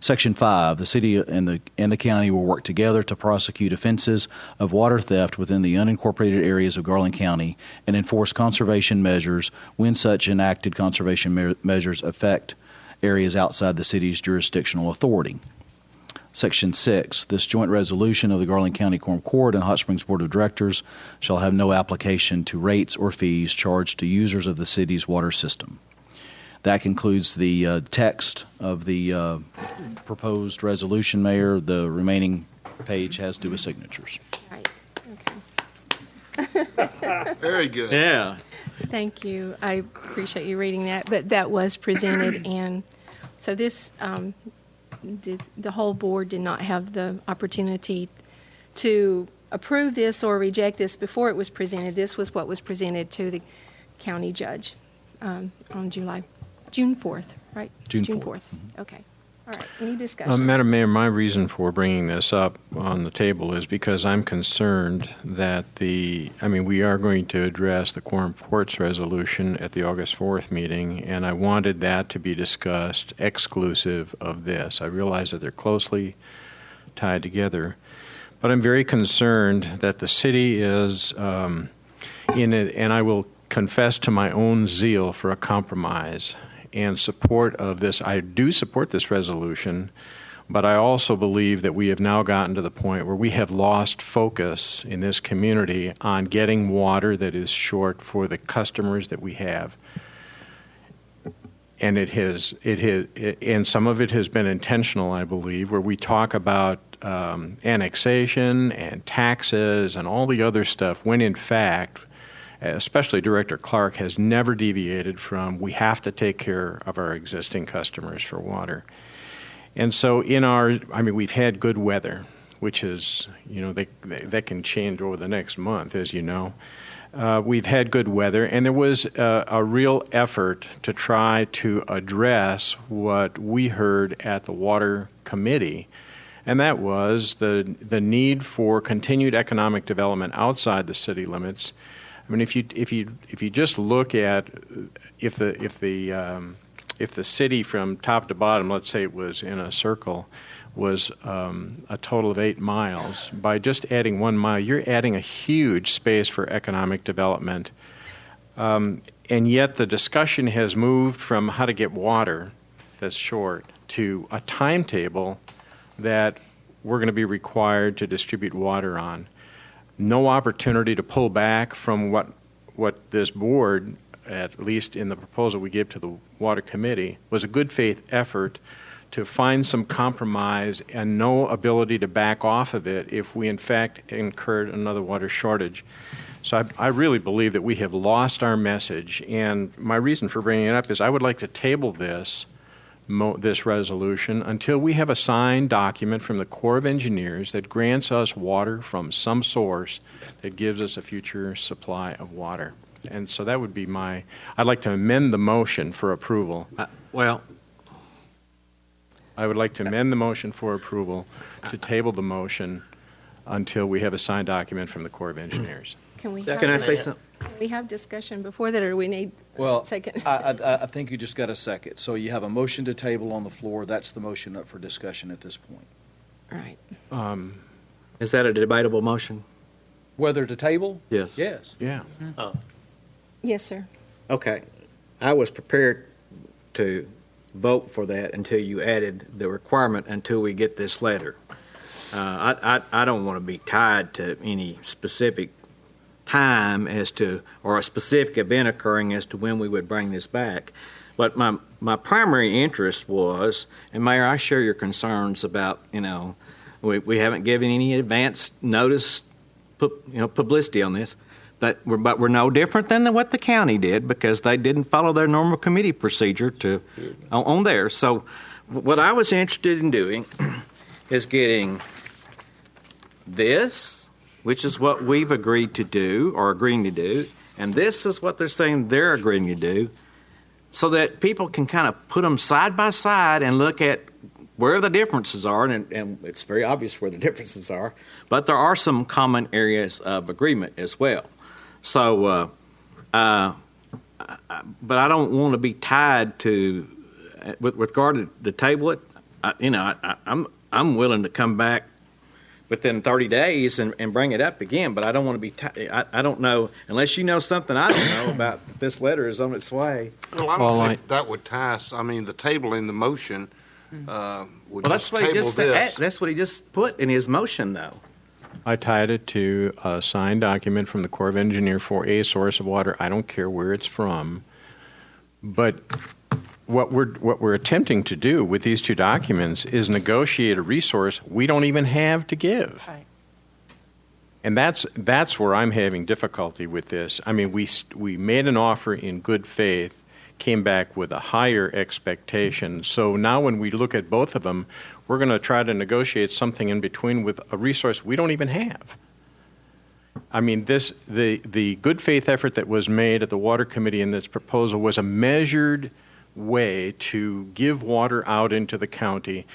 Section 5, the city and the county will work together to prosecute offenses of water theft within the unincorporated areas of Garland County and enforce conservation measures when such enacted conservation measures affect areas outside the city's jurisdictional authority. Section 6, this joint resolution of the Garland County Quorum Court and Hot Springs Board of Directors shall have no application to rates or fees charged to users of the city's water system. That concludes the text of the proposed resolution, Mayor. The remaining page has to do with signatures. Right. Very good. Yeah. Thank you. I appreciate you reading that. But that was presented, and so this, the whole board did not have the opportunity to approve this or reject this before it was presented. This was what was presented to the county judge on June 4th, right? June 4th. Mm-hmm. Okay. All right. Any discussion? Madam Mayor, my reason for bringing this up on the table is because I'm concerned that we are going to address the Quorum Court's resolution at the August 4th meeting, and I wanted that to be discussed exclusive of this. I realize that they're closely tied together, but I'm very concerned that the city is in it, and I will confess to my own zeal for a compromise and support of this. I do support this resolution, but I also believe that we have now gotten to the point where we have lost focus in this community on getting water that is short for the customers that we have. And and some of it has been intentional, I believe, where we talk about annexation and taxes and all the other stuff, when in fact, especially Director Clark, has never deviated from we have to take care of our existing customers for water. And so we've had good weather, which is, that can change over the next month, as you know. We've had good weather, and there was a real effort to try to address what we heard at the Water Committee, and that was the need for continued economic development outside the city limits. I mean, if you just look at if the city from top to bottom, let's say it was in a circle, was a total of 8 miles. By just adding 1 mile, you're adding a huge space for economic development. And yet the discussion has moved from how to get water that's short to a timetable that we're going to be required to distribute water on. No opportunity to pull back from what this board, at least in the proposal we gave to the Water Committee, was a good faith effort to find some compromise and no ability to back off of it if we in fact incurred another water shortage. So I really believe that we have lost our message, and my reason for bringing it up is I would like to table this resolution until we have a signed document from the Corps of Engineers that grants us water from some source that gives us a future supply of water. And so that would be I'd like to amend the motion for approval. I would like to amend the motion for approval to table the motion until we have a signed document from the Corps of Engineers. Can we Can I say something? Can we have discussion before that, or do we need a second? I think you just got a second. So you have a motion to table on the floor. That's the motion up for discussion at this point. All right. Is that a debatable motion? Whether to table? Yes. Yes. Yeah. Oh. Yes, sir. Okay. I was prepared to vote for that until you added the requirement until we get this letter. I don't want to be tied to any specific time as to, or a specific event occurring as to when we would bring this back. But my primary interest was, and Mayor, I share your concerns about, we haven't given any advance notice, publicity on this. But we're no different than what the county did, because they didn't follow their normal committee procedure on there. So what I was interested in doing is getting this, which is what we've agreed to do or agreeing to do, and this is what they're saying they're agreeing to do, so that people can kind of put them side by side and look at where the differences are, and it's very obvious where the differences are, but there are some common areas of agreement as well. So, but I don't want to be tied to, with regard to the table it. I'm willing to come back within 30 days and bring it up again, but I don't want to be. I don't know, unless you know something I don't know about. This letter is on its way. Well, I don't think that would tie us. I mean, the table in the motion would just table this. That's what he just put in his motion, though. I tied it to a signed document from the Corps of Engineers for a source of water. I don't care where it's from. But what we're attempting to do with these two documents is negotiate a resource we don't even have to give. Right. And that's where I'm having difficulty with this. I mean, we made an offer in good faith, came back with a higher expectation. So now when we look at both of them, we're going to try to negotiate something in between with a resource we don't even have. I mean, the good faith effort that was made at the Water Committee in this proposal was a measured way to give water out into the county.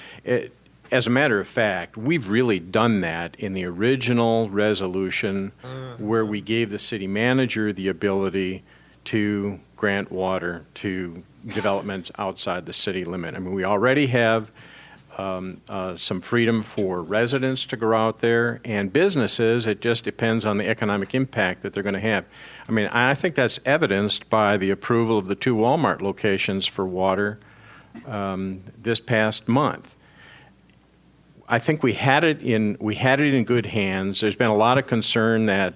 As a matter of fact, we've really done that in the original resolution where we gave the city manager the ability to grant water to developments outside the city limit. I mean, we already have some freedom for residents to go out there, and businesses, it just depends on the economic impact that they're going to have. I mean, I think that's evidenced by the approval of the 2 Walmart locations for water this past month. I think we had it in good hands. There's been a lot of concern that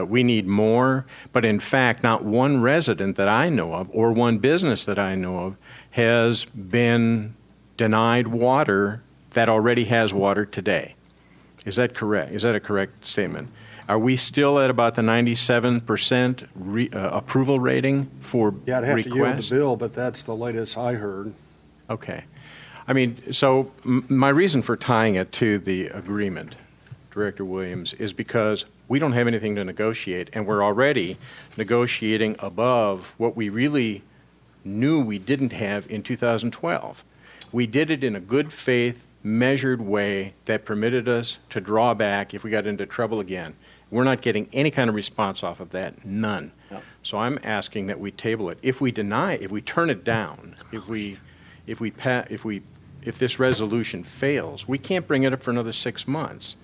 we need more, but in fact, not one resident that I know of or one business that I know of has been denied water that already has water today. Is that correct? Is that a correct statement? Are we still at about the 97% approval rating for requests? Yeah, I'd have to yield the bill, but that's the latest I heard. Okay. I mean, so my reason for tying it to the agreement, Director Williams, is because we don't have anything to negotiate, and we're already negotiating above what we really knew we didn't have in 2012. We did it in a good faith, measured way that permitted us to draw back if we got into trouble again. We're not getting any kind of response off of that, none. No. So I'm asking that we table it. If we deny it, if we turn it down, if this resolution fails, we can't bring it up for another 6 months.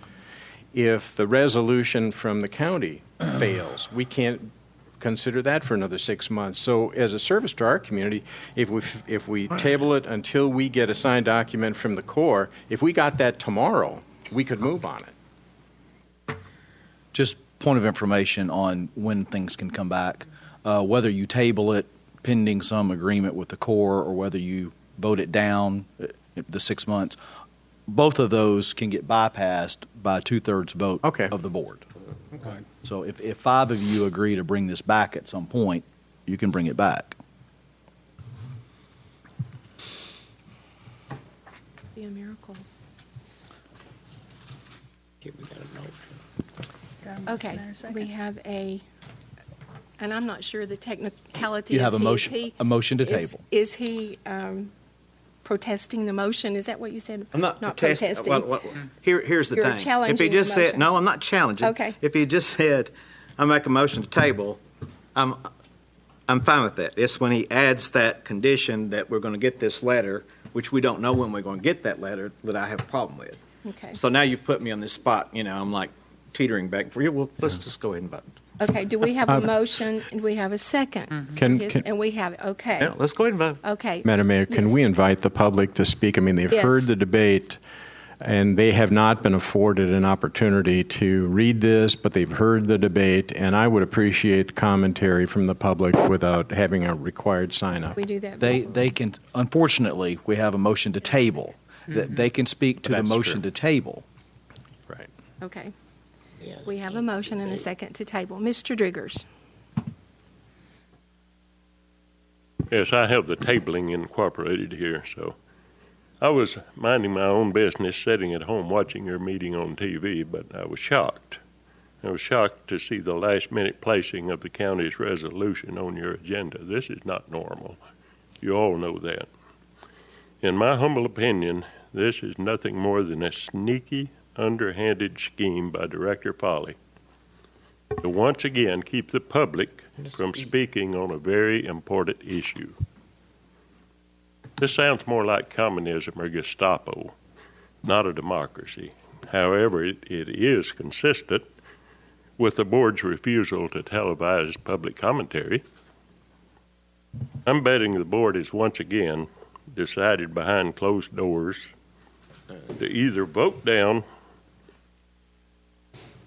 If the resolution from the county fails, we can't consider that for another 6 months. So as a service to our community, if we table it until we get a signed document from the Corps, if we got that tomorrow, we could move on it. Just point of information on when things can come back, whether you table it pending some agreement with the Corps or whether you vote it down the 6 months, both of those can get bypassed by a 2/3 vote of the board. Okay. So if 5 of you agree to bring this back at some point, you can bring it back. Be a miracle. Okay, we got a motion. Okay, we have and I'm not sure the technicality. You have of a motion to table. Is he protesting the motion? Is that what you said? I'm not protesting. Here's the You're thing. challenging If he just the said, motion. no, I'm not challenging. Okay. If he just said, I make a motion to table, I'm fine with that. It's when he adds that condition that we're going to get this letter, which we don't know when we're going to get that letter, that I have a problem with. Okay. So now you've put me on this spot. I'm like teetering back and forth. Well, let's just go ahead and vote. Okay, do we have a motion and we have a second? And we have it, okay. Yeah, let's go ahead and vote. Okay. Madam Mayor, can we invite the public to speak? I mean, they've Yes. heard the debate. And they have not been afforded an opportunity to read this, but they've heard the debate, and I would appreciate commentary from the public without having a required sign-up. We do that. They can, unfortunately, we have a motion to table. They can speak to the That's motion true. to table. Right. Okay. We have a motion and a second to table. Mr. Driggers. Yes, I have the tabling incorporated here, so I was minding my own business, sitting at home watching your meeting on TV, but I was shocked. I was shocked to see the last-minute placing of the county's resolution on your agenda. This is not normal. You all know that. In my humble opinion, this is nothing more than a sneaky, underhanded scheme by Director Foley to once again keep the public from speaking on a very important issue. This sounds more like communism or Gestapo, not a democracy. However, it is consistent with the board's refusal to televise public commentary. I'm betting the board has once again decided behind closed doors to either vote down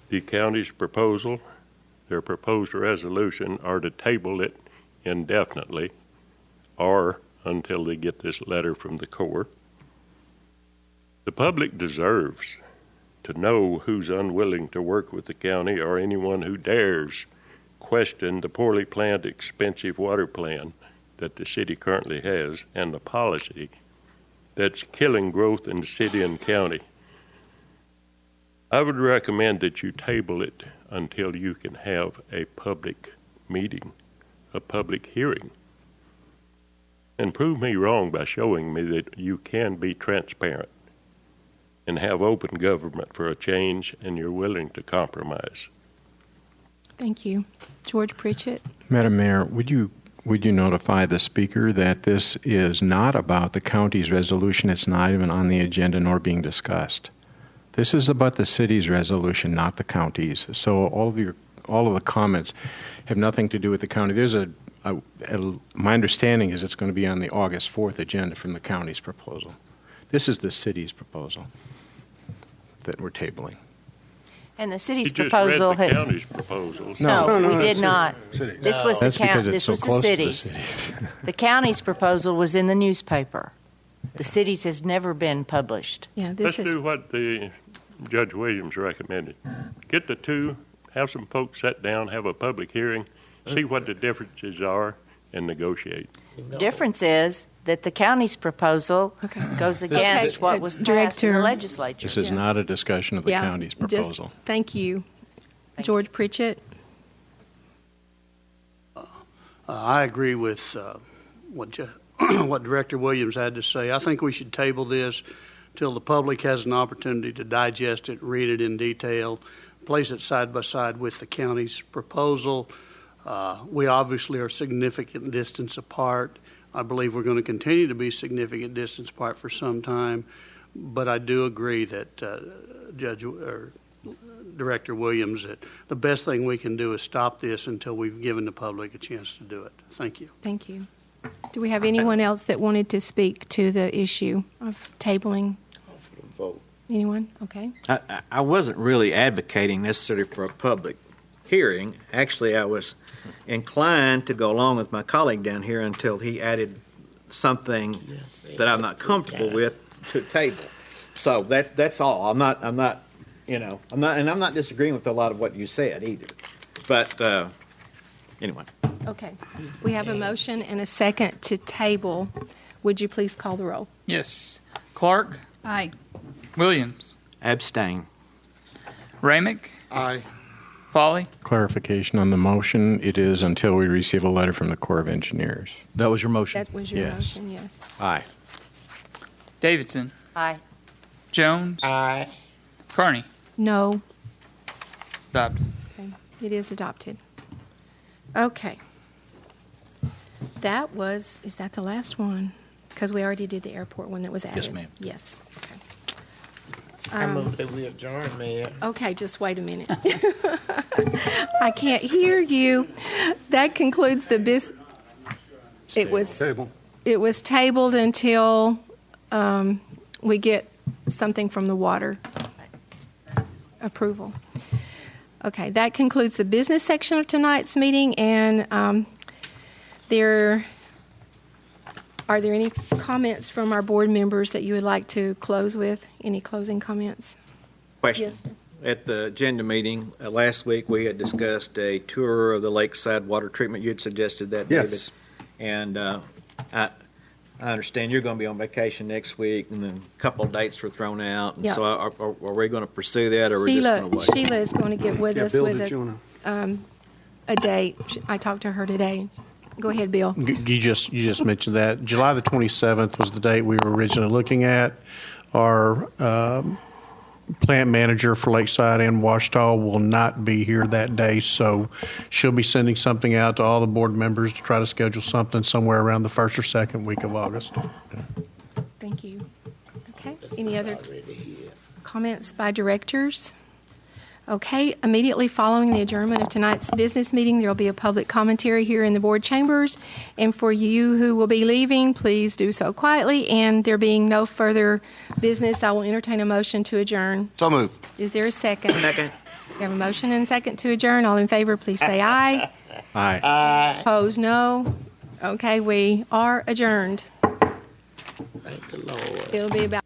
the county's proposal, their proposed resolution, or to table it indefinitely, or until they get this letter from the Corps. The public deserves to know who's unwilling to work with the county or anyone who dares question the poorly planned, expensive water plan that the city currently has and the policy that's killing growth in the city and county. I would recommend that you table it until you can have a public meeting, a public hearing, and prove me wrong by showing me that you can be transparent and have open government for a change, and you're willing to compromise. Thank you. George Pritchett. Madam Mayor, would you notify the speaker that this is not about the county's resolution? It's not even on the agenda nor being discussed. This is about the city's resolution, not the county's. So all of the comments have nothing to do with the county. There's my understanding is it's going to be on the August 4th agenda from the county's proposal. This is the city's proposal that we're tabling. And the city's You just proposal read the has. county's proposals. No, we did not. City. This was the That's because county. it's This so was the close to the city's. city. The county's proposal was in the newspaper. The city's has never been published. Yeah, Let's do what the Judge Williams recommended. Get the two, have some folks sit down, have a public hearing, see what the differences are, and negotiate. Difference is that the county's proposal goes against what was passed in the legislature. This is not a discussion of the county's proposal. Thank you. George Pritchett. I agree with what Director Williams had to say. I think we should table this till the public has an opportunity to digest it, read it in detail, place it side by side with the county's proposal. We obviously are significant distance apart. I believe we're going to continue to be significant distance apart for some time, but I do agree that Director Williams, that the best thing we can do is stop this until we've given the public a chance to do it. Thank you. Thank you. Do we have anyone else that wanted to speak to the issue of tabling? Vote. Anyone? Okay. I wasn't really advocating necessarily for a public hearing. Actually, I was inclined to go along with my colleague down here until he added something that I'm not comfortable with to the table. So that's all. I'm not disagreeing with a lot of what you said either. But anyway. Okay. We have a motion and a second to table. Would you please call the roll? Yes. Clark? Aye. Williams? Abstain. Ramick? Aye. Foley? Clarification on the motion, it is until we receive a letter from the Corps of Engineers. That was your motion? That was your Yes. motion, yes. Aye. Davidson? Aye. Jones? Aye. Carney? No. Adopted. Okay. It is adopted. Okay. Is that the last one? Because we already did the airport one that was added. Yes, ma'am. Yes, okay. I move that we adjourn, Mayor. Okay, just wait a minute. I can't hear you. That concludes the It was tabled until we get something from the water approval. Okay, that concludes the business section of tonight's meeting, and are there any comments from our board members that you would like to close with? Any closing comments? Question. Yes, sir. At the agenda meeting last week, we had discussed a tour of the lakeside water treatment. You had suggested that, David. Yes. And I understand you're going to be on vacation next week, and then a couple of dates were thrown out. And Yeah. so are we going to pursue that, or we're just going to wait? Sheila is going to get with us Bill, with did you wanna- a date. I talked to her today. Go ahead, Bill. You just mentioned that. July the 27th was the date we were originally looking at. Our plant manager for Lakeside and Washita will not be here that day, so she'll be sending something out to all the board members to try to schedule something somewhere around the first or second week of August. Thank you. Okay, any other comments by directors? Okay, immediately following the adjournment of tonight's business meeting, there will be a public commentary here in the board chambers. And for you who will be leaving, please do so quietly. And there being no further business, I will entertain a motion to adjourn. So moved. Is there a second? Second. We have a motion and a second to adjourn. All in favor, please say aye. Aye. Opposed, no. Okay, we are adjourned. Thank the Lord. It'll be about